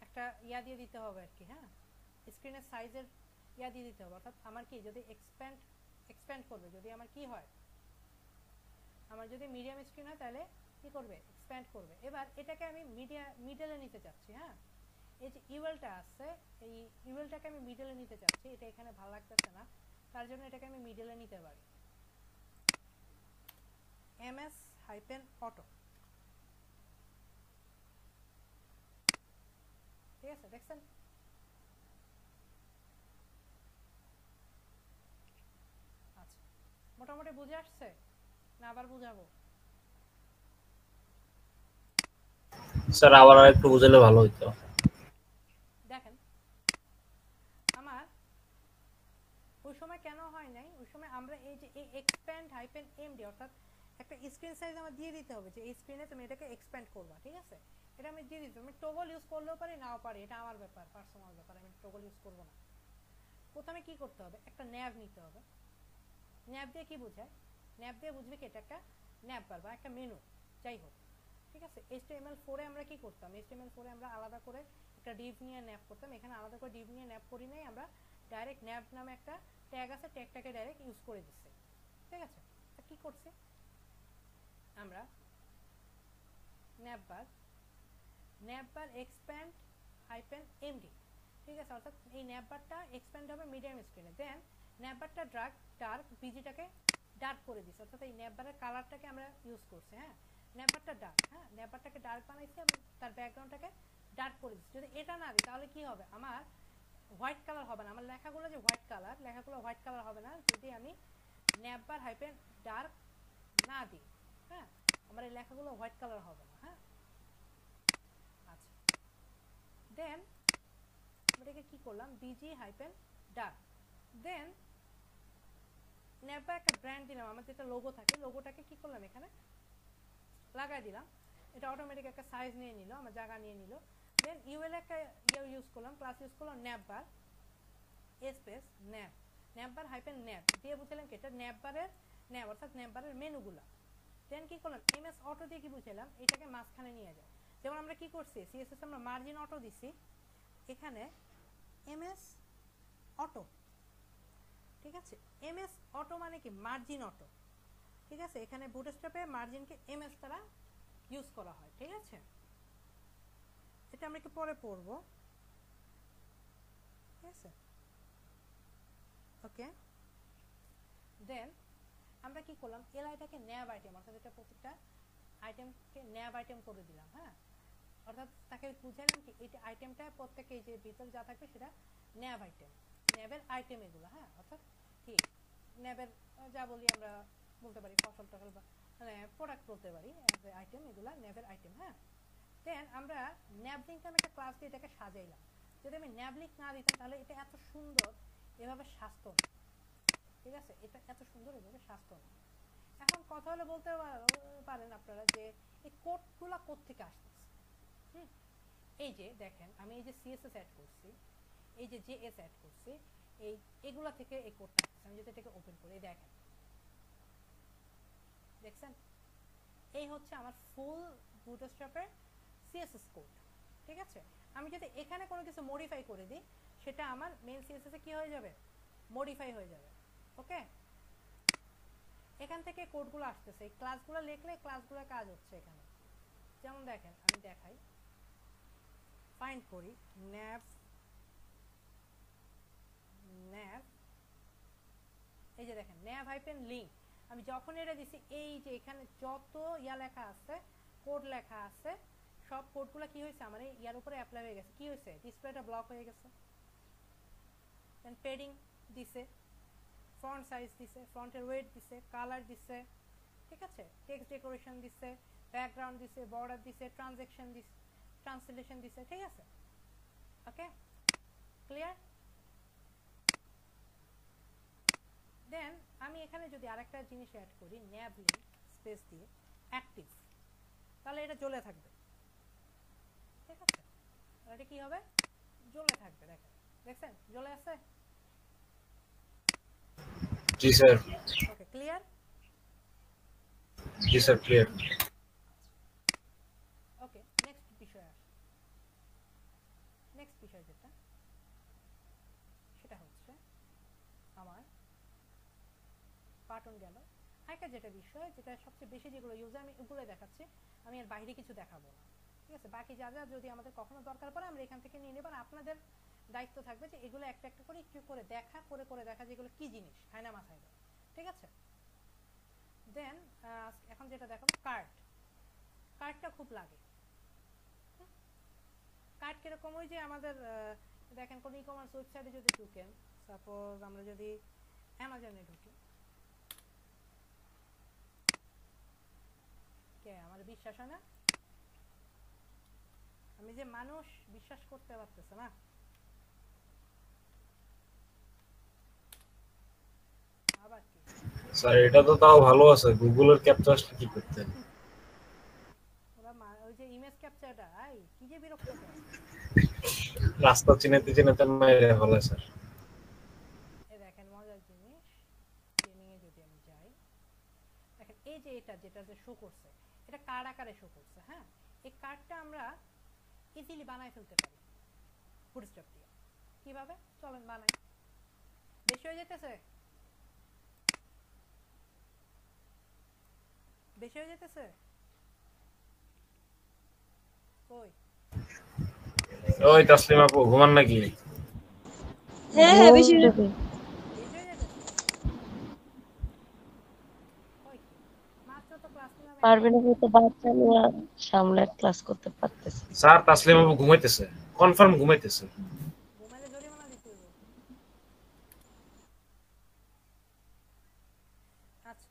একটা ইয়া দিয়ে দিতে হবে আর কি। হ্যাঁ, স্ক্রিনের সাইজের ইয়া দিয়ে দিতে হবে। অর্থাৎ আমার কি যদি এক্সপ্যান্ড করবে, যদি আমার কি হয়, আমার যদি মিডিয়াম স্ক্রিন হয় তাহলে কি করবে, এক্সপ্যান্ড করবে। এবার এটাকে আমি মিডলে নিতে চাচ্ছি। হ্যাঁ, এই যে ইউএলটা আছে, এই ইউএলটাকে আমি মিডলে নিতে চাচ্ছি, এটা এখানে ভালো লাগতেছে না, তার জন্য এটাকে আমি মিডলে নিতে পারি। ms-auto, ঠিক আছে, দেখছেন? আচ্ছা, মোটামুটি বুঝে আসছে না আবার বুঝাবো? স্যার আবার একটু বুঝালে ভালো হতো। দেখেন আমার ওই সময় কেন হয় নাই, ওই সময় আমরা এই যে এক্সপ্যান্ড হাইফেন এমডি, অর্থাৎ একটা স্ক্রিন সাইজ আমার দিয়ে দিতে হবে যে এই স্ক্রিনে তুমি এটাকে এক্সপ্যান্ড করবা। ঠিক আছে, এটা আমি দিয়ে দিতে, আমি টগল ইউজ করলেও পারি নাও পারি, এটা আমার ব্যাপার, পার্সোনাল ব্যাপার, আমি টগল ইউজ করবো না। প্রথমে কি করতে হবে, একটা ন্যাব নিতে হবে। ন্যাব দিয়ে কি বোঝায়, ন্যাব দিয়ে বুঝবে কি এটা একটা ন্যাব বার বা একটা মেনু, যাই হোক। ঠিক আছে, HTML4 এ আমরা কি করতাম, HTML4 এ আমরা আলাদা করে একটা ডিভ নিয়ে ন্যাব করতাম, এখানে আলাদা করে ডিভ নিয়ে ন্যাব করি নাই, আমরা ডাইরেক্ট ন্যাব নামে একটা ট্যাগ আছে, ট্যাগটাকে ডাইরেক্ট ইউজ করে দিচ্ছি। ঠিক আছে, তা কি করছি আমরা, ন্যাব বার এক্সপ্যান্ড হাইফেন এমডি। ঠিক আছে, অর্থাৎ এই ন্যাব বারটা এক্সপ্যান্ড হবে মিডিয়াম স্ক্রিনে, দেন ন্যাব বারটা ডার্ক বিজিটাকে ডার্ক করে দিচ্ছি, অর্থাৎ এই ন্যাব বারের কালারটাকে আমরা ইউজ করছি। হ্যাঁ, ন্যাব বারটা ডার্ক, হ্যাঁ ন্যাব বারটাকে ডার্ক বানাইছি এবং তার ব্যাকগ্রাউন্ডটাকে ডার্ক করে দিচ্ছি। যদি এটা না দিই তাহলে কি হবে, আমার হোয়াইট কালার হবে না, আমার লেখাগুলো যে হোয়াইট কালার, লেখাগুলো হোয়াইট কালার হবে না যদি আমি ন্যাব বার হাইফেন ডার্ক না দিই। হ্যাঁ, আমার এই লেখাগুলো হোয়াইট কালার হবে না। হ্যাঁ, আচ্ছা, দেন এটাকে কি করলাম, বিজি হাইফেন ডার্ক, দেন ন্যাব বার একটা ব্র্যান্ড দিলাম, আমার যেটা লোগো থাকে, লোগোটাকে কি করলাম এখানে লাগাই দিলাম, এটা অটোমেটিক একটা সাইজ নিয়ে নিল, আমার জায়গা নিয়ে নিল। দেন ইউএল একটা ইউজ করলাম, ক্লাস ইউজ করলাম ন্যাব বার স্পেস ন্যাব বার হাইফেন ন্যাব দিয়ে বুঝালাম কি এটা ন্যাব বারের ন্যাব, অর্থাৎ ন্যাব বারের মেনুগুলা। দেন কি করলাম, এমএস অটো দিয়ে কি বুঝালাম, এটাকে মাঝখানে নিয়ে যায়। যেমন আমরা কি করছি, সিএসএস আমরা মার্জিন অটো দিছি, এখানে এমএস অটো। ঠিক আছে, এমএস অটো মানে কি মার্জিন অটো। ঠিক আছে, এখানে বুটস্ট্র্যাপে মার্জিনকে এমএস দ্বারা ইউজ করা হয়। ঠিক আছে, এটা আমরা একটু পরে পড়বো। ঠিক আছে, ওকে। দেন আমরা কি করলাম, এলআইটাকে ন্যাব আইটেম, অর্থাৎ এটা প্রত্যেকটা আইটেমকে ন্যাব আইটেম করে দিলাম। হ্যাঁ, অর্থাৎ তাকে বুঝালাম কি এটা আইটেমটা প্রত্যেককে এই যে ভিতরে যা থাকবে সেটা ন্যাব আইটেম, ন্যাবের আইটেম এগুলো। হ্যাঁ, অর্থাৎ কি ন্যাবের যা বলি আমরা বলতে পারি ফসল টসল বা মানে প্রোডাক্ট বলতে পারি, আইটেম এগুলা ন্যাবের আইটেম। হ্যাঁ, দেন আমরা ন্যাব লিঙ্ক নামে একটা ক্লাস দিয়ে এটাকে সাজাইলাম। যদি আমি ন্যাব লিঙ্ক না দিতাম তাহলে এটা এত সুন্দর এভাবে সাজতো না। ঠিক আছে, এটা এত সুন্দর এভাবে সাজতো না। এখন কথা হলে বলতে পারেন আপনারা যে এই কোডগুলো কোত্থেকে আসতেছে। এই যে দেখেন আমি এই যে সিএসএস অ্যাড করছি, এই যে জেএস অ্যাড করছি, এগুলা থেকে এই কোডটা আসছে। আমি যদি এটাকে ওপেন করি দেখেন, দেখছেন এই হচ্ছে আমার ফুল বুটস্ট্র্যাপের সিএসএস কোড। ঠিক আছে, আমি যদি এখানে কোনো কিছু মডিফাই করে দিই সেটা আমার মেইন সিএসএস এ কি হয়ে যাবে, মডিফাই হয়ে যাবে। ওকে, এখান থেকে কোডগুলো আসতেছে, এই ক্লাসগুলো লিখলে ক্লাসগুলোর কাজ হচ্ছে এখানে। যেমন দেখেন আমি দেখাই, ফাইন্ড করি nav, এই যে দেখেন nav হাইফেন লিঙ্ক, আমি যখন এটা দিছি এই যে এখানে যত ইয়া লেখা আছে, কোড লেখা আছে, সব কোডগুলো কি হয়েছে আমার এই ইয়ার উপরে অ্যাপ্লাই হয়ে গেছে। কি হয়েছে, ডিসপ্লেটা ব্লক হয়ে গেছে। দেন পেডিং দিছে, ফন্ট সাইজ দিছে, ফন্টের ওয়েট দিছে, কালার দিছে। ঠিক আছে, টেক্সট ডেকোরেশন দিছে, ব্যাকগ্রাউন্ড দিছে, বর্ডার দিছে, ট্রানজেকশন দিছে, ট্রান্সলেশন দিছে। ঠিক আছে, ওকে ক্লিয়ার। দেন আমি এখানে যদি আরেকটা জিনিস অ্যাড করি, nav link স্পেস দিয়ে অ্যাক্টিভ, তাহলে এটা জ্বলে থাকবে। ঠিক আছে, এটা কি হবে, জ্বলে থাকবে। দেখেন, দেখছেন জ্বলে আছে। জি স্যার। Okay clear. জি স্যার, ক্লিয়ার। নেক্সট বিষয় যেটা সেটা হচ্ছে আমার বাটন গেল। আরেকটা যেটা বিষয় যেটা সবচেয়ে বেশি যেগুলো ইউজ আমি ওগুলো দেখাচ্ছি, আমি এর বাইরে কিছু দেখাবো না। ঠিক আছে, বাকি যা যা যদি আমাদের কখনো দরকার পড়ে আমরা এখান থেকে নিয়ে নেব। আপনাদের দায়িত্ব থাকবে যে এগুলো একটা একটা করে একটু করে দেখা করে দেখা যেগুলো কি জিনিস হয় না মাথায় দেয়। ঠিক আছে, দেন এখন যেটা দেখাবো কার্ডটা খুব লাগে। কার্ড কিরকম, ওই যে আমাদের দেখেন কোন ই কমার্স ওয়েবসাইটে যদি ঢুকেন, সাপোজ আমরা যদি অ্যামাজনে ঢুকি, কে আমার বিশ্বাস হয় না, আমি যে মানুষ বিশ্বাস করতে পারতেছে না। আবার কি স্যার এটা তো তাও ভালো আছে, গুগলের ক্যাপচা আসলে কি করতেন? ওরা ওই যে ইমেজ ক্যাপচারটা কি যে বিরক্ত করে। রাস্তা চিনাতে চিনাতে মাইরে ফেলে স্যার। এই দেখেন মজার জিনিস, গেমিং এ যদি আমি যাই, দেখেন এই যে যেটা যে শো করছে এটা কার্ড আকারে শো করছে। হ্যাঁ, এই কার্ডটা আমরা ইজিলি বানাই ফেলতে পারি ফুটস্টেপ দিয়ে। কিভাবে চলেন বানাই। বেশি হয়ে যেতেছে, বেশি হয়ে যেতেছে কই ওই তাসলিম আপু ঘুমান নাকি? হ্যাঁ হ্যাঁ বেশি বেশি হয়ে যেতেছে কই কি মাত্র তো ক্লাস নিলাম একটা। পারবেন হয়তো বাচ্চা নিয়ে সামলে ক্লাস করতে পারতেছে। স্যার তাসলিম আপু ঘুমাইতেছে, কনফার্ম ঘুমাইতেছে। ঘুমাইলে জরিমানা দিতে হইব। আচ্ছা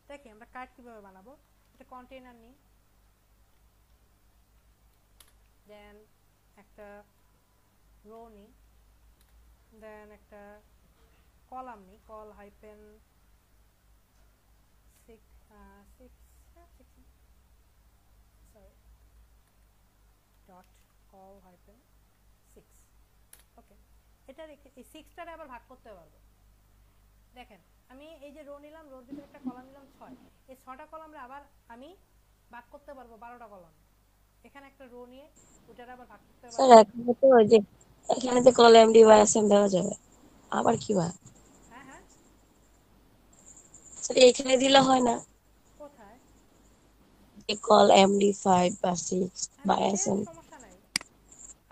দেখি আমরা কার্ড কিভাবে বানাবো। একটা কন্টেইনার নিই, দেন একটা রো নিই, দেন একটা কলাম নিই, call hyphen 6 sorry dot call hyphen 6। ওকে, এটা রেখে এই 6টারে আবার ভাগ করতে পারবো। দেখেন আমি এই যে রো নিলাম, রোর ভিতরে একটা কলাম নিলাম 6, এই 6টা কলামে আবার আমি ভাগ করতে পারবো 12টা কলাম। এখানে একটা রো নিয়ে ওটার আবার ভাগ করতে স্যার পারবো। এখানে তো ওই যে এখানে তো কল এমডি বা এসএম দেওয়া যাবে, আবার কি বা হ্যাঁ হ্যাঁ, স্যার এখানে দিলে হয় না কোথায় যে কল এমডি5 বা 6 বা দেন এসএম? সমস্যা নাই,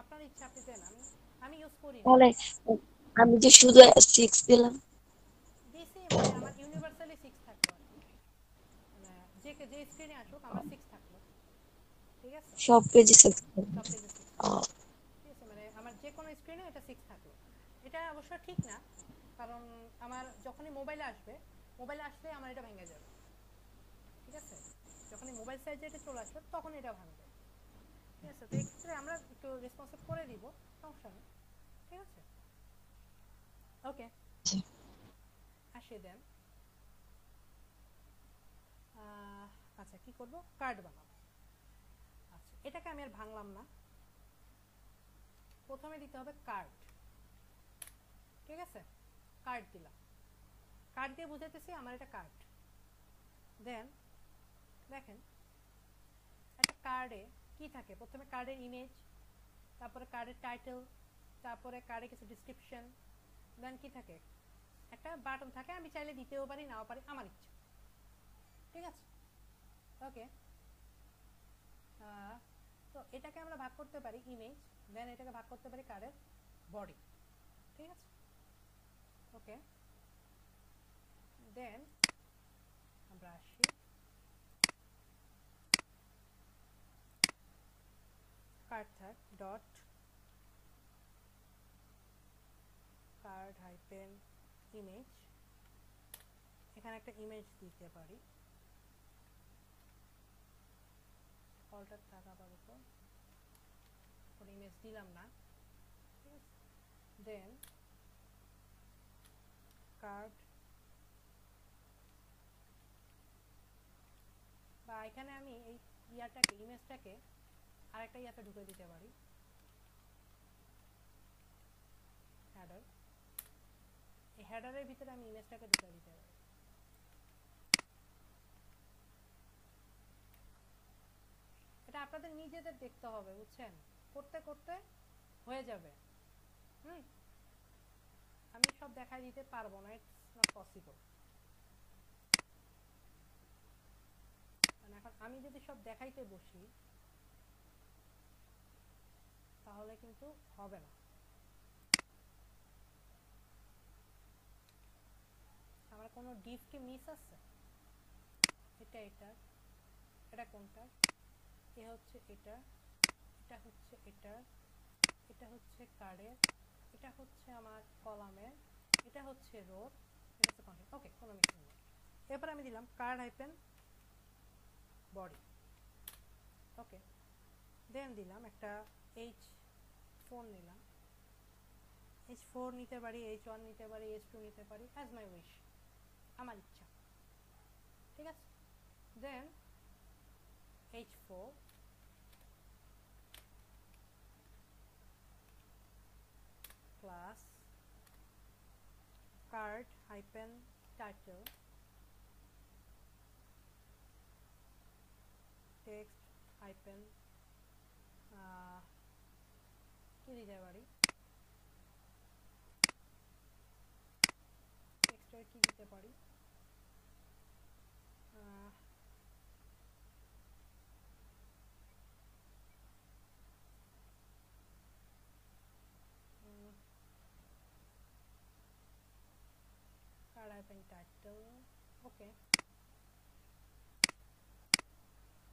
আপনার ইচ্ছা আপনি দেন। আমি আমি ইউজ করি না। তাহলে আমি যে শুধু 6 দিলাম, দিছি মানে আমার ইউনিভার্সালি 6 থাকলো আর কি, মানে যে স্ক্রিনে আসুক আমার 6 থাকলো। ঠিক আছে, সব পেজে 6 দিলাম। সব পেজে 6 ও, থাকলো। ঠিক আছে, মানে আমার যে কোনো স্ক্রিনে এটা 6 থাকলো। এটা অবশ্য ঠিক না, কারণ আমার যখনই মোবাইলে আসবে, মোবাইলে আসলে আমার এটা ভেঙে যাবে। ঠিক আছে, যখনই মোবাইল সাইজে এটা চলে আসবে তখন এটা ভাঙবে। ঠিক আছে, তো এক্ষেত্রে আমরা একটু রেসপন্সিভ করে দিব, সমস্যা নেই। ঠিক আছে, ওকে আসি দেন। আচ্ছা কি করব, কার্ড বানাবো। আচ্ছা এটাকে আমি আর ভাঙলাম না, প্রথমে দিতে হবে কার্ড। ঠিক আছে, কার্ড দিলাম, কার্ড দিয়ে বুঝাইতেছি আমার এটা কার্ড। দেন দেখেন একটা কার্ডে কি থাকে, প্রথমে কার্ডের ইমেজ, তারপরে কার্ডের টাইটেল, তারপরে কার্ডে কিছু ডিসক্রিপশন, দেন কি থাকে একটা বাটন থাকে। আমি চাইলে দিতেও পারি নাও পারি, আমার ইচ্ছা। ঠিক আছে, ওকে। তো এটাকে আমরা ভাগ করতে পারি ইমেজ, দেন এটাকে ভাগ করতে পারি কার্ডের বডি। ঠিক আছে, ওকে। দেন আমরা আসি কার্ড থাক ডট কার্ড হাইপেন ইমেজ, এখানে একটা ইমেজ দিতে পারি। অল্টার থাক আবার উপর, ইমেজ দিলাম না। ঠিক আছে, দেন কার্ড, বা এখানে আমি এই ইয়াটাকে ইমেজটাকে আরেকটা ইয়াতে ঢুকে দিতে পারি, হেডার। এই হেডারের ভিতরে আমি ইমেজটাকে ঢুকে দিতে পারি। এটা আপনাদের নিজেদের দেখতে হবে, বুঝছেন, করতে করতে হয়ে হয়ে যাবে। আমি সব দেখাই দিতে পারবো না, ইটস নট পসিবল। মানে এখন আমি যদি সব দেখাইতে বসি তাহলে কিন্তু হবে না। আমার কোনো ডিপ কি মিস আছে? এটা এটা কোনটা? এ হচ্ছে এটা, এটা হচ্ছে এটা, এটা হচ্ছে কার্ডের, এটা হচ্ছে আমার কলামের, এটা হচ্ছে রোড, এটা হচ্ছে কন্টেন্ট। ওকে, কোনো মিসিং নেই। এরপর আমি দিলাম কার্ড হাইপেন বডি। ওকে, দেন দিলাম একটা H4 নিলাম। H4 নিতে পারি, H1 নিতে পারি, H2 নিতে পারি, অ্যাজ মাই উইশ, আমার ইচ্ছা। ঠিক আছে, দেন H4 class card hyphen title text hyphen কি দিতে পারি, টেক্সটের কি দিতে পারি, card hyphen title, ওকে,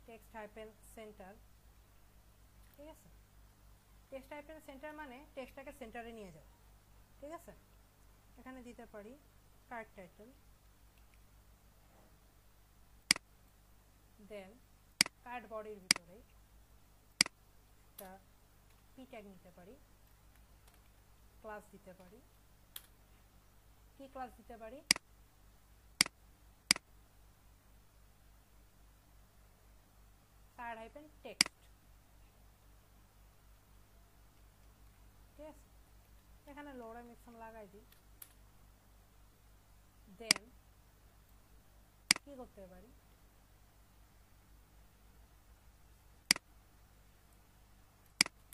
text hyphen center। ঠিক আছে, টেক্সট হাইপেন সেন্টার মানে টেক্সটটাকে সেন্টারে নিয়ে যাও। ঠিক আছে, এখানে দিতে পারি কার্ড টাইটেল, দেন কার্ড বডির ভিতরে একটা পি ট্যাগ নিতে পারি, ক্লাস দিতে পারি। কি ক্লাস দিতে পারি? Card hyphen text. ঠিক আছে, এখানে লোরা মিক্সন লাগাই দিই। দেন কি করতে পারি,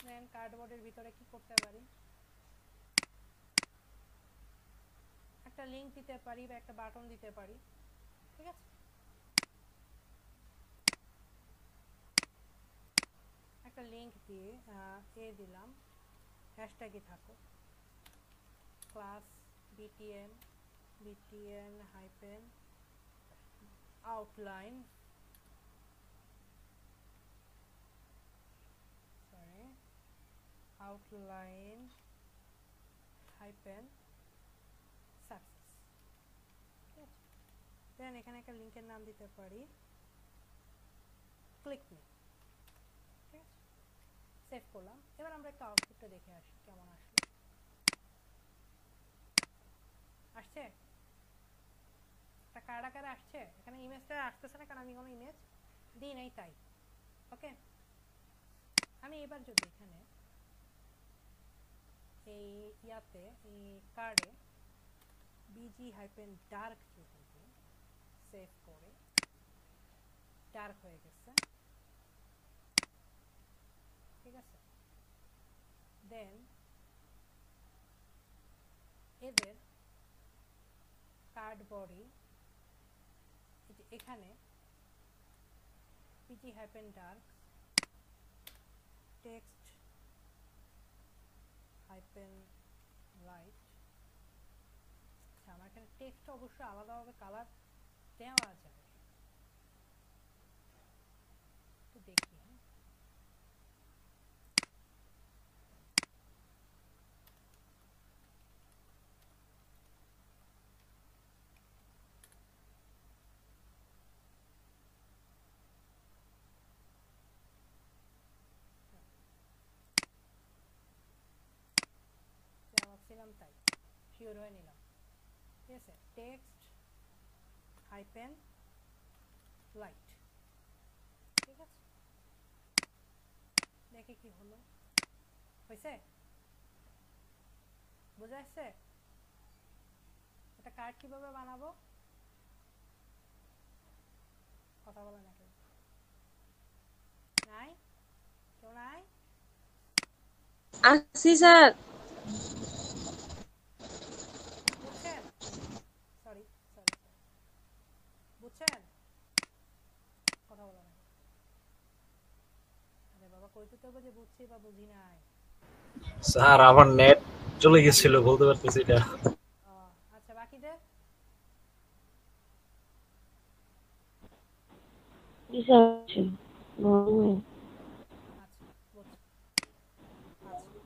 দেন কার্ডবোর্ডের ভিতরে কি করতে পারি, একটা লিংক দিতে পারি বা একটা বাটন দিতে পারি। ঠিক আছে, একটা লিংক দিয়ে দিলাম, হ্যাশট্যাগে থাকো class btn hyphen outline, outline hyphen success। ঠিক আছে, দেন এখানে একটা লিঙ্কের নাম দিতে পারি ক্লিক মি। ঠিক আছে, সেভ করলাম। এবার আমরা একটা আউটপুটটা দেখে আসি কেমন আসলো। আসছে একটা কার্ড আকারে আসছে, এখানে ইমেজটা আসতেছে না কারণ আমি কোনো ইমেজ দিই নাই তাই। ওকে, আমি এবার যদি এখানে এই ইয়াতে এই কার্ডে বিজি হাইপেন ডার্ক যদি সেভ করে, ডার্ক হয়ে গেছে। ঠিক আছে, দেন এদের কার্ড বডি এখানে PG hyphen dark text hyphen light. আচ্ছা, আমার এখানে টেক্সট অবশ্যই আলাদাভাবে কালার দেওয়া যায়, একটু দেখি। ভাবছিলাম তাই শিওর হয়ে নিলাম। ঠিক আছে, টেক্সট হাইপেন লাইট। ঠিক আছে, দেখি কি হলো, হয়েছে? বোঝা যাচ্ছে একটা কার্ড কিভাবে বানাবো? কথা বলে না কেউ, নাই কেউ নাই? আসি স্যার। বুঝছেন? সরি সরি বুঝছেন? কথা বলা নাই। আরে বাবা কইতে তো হবে যে বুঝছি বা বুঝি নাই। স্যার আমার নেট চলে গেছিল, বলতে পারতেছি না। ও আচ্ছা বাকিদের কিসে আছে? ঘুমিয়ে। আচ্ছা বুঝছি। আচ্ছা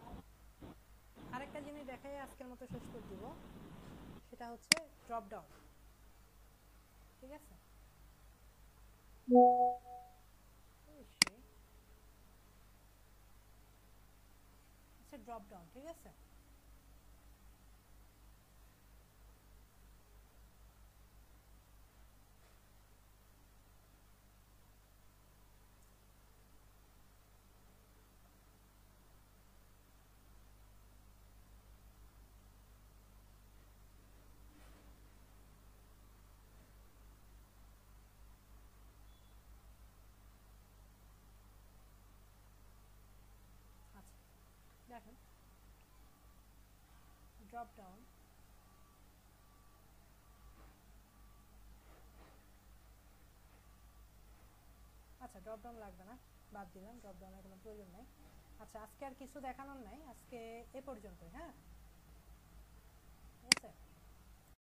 আরেকটা জিনিস দেখাই আজকের মতো শেষ করে দিব, সেটা হচ্ছে ড্রপ ডাউন। ঠিক আছে, আচ্ছা ড্রপ ডাউন ঠিক আছে। আচ্ছা দেখেন ড্রপ ডাউন, আচ্ছা ড্রপ ডাউন লাগবে না, বাদ দিলাম, ড্রপ ডাউনের কোনো প্রয়োজন নাই। আচ্ছা আজকে আর কিছু দেখানোর নাই, আজকে এ পর্যন্তই। হ্যাঁ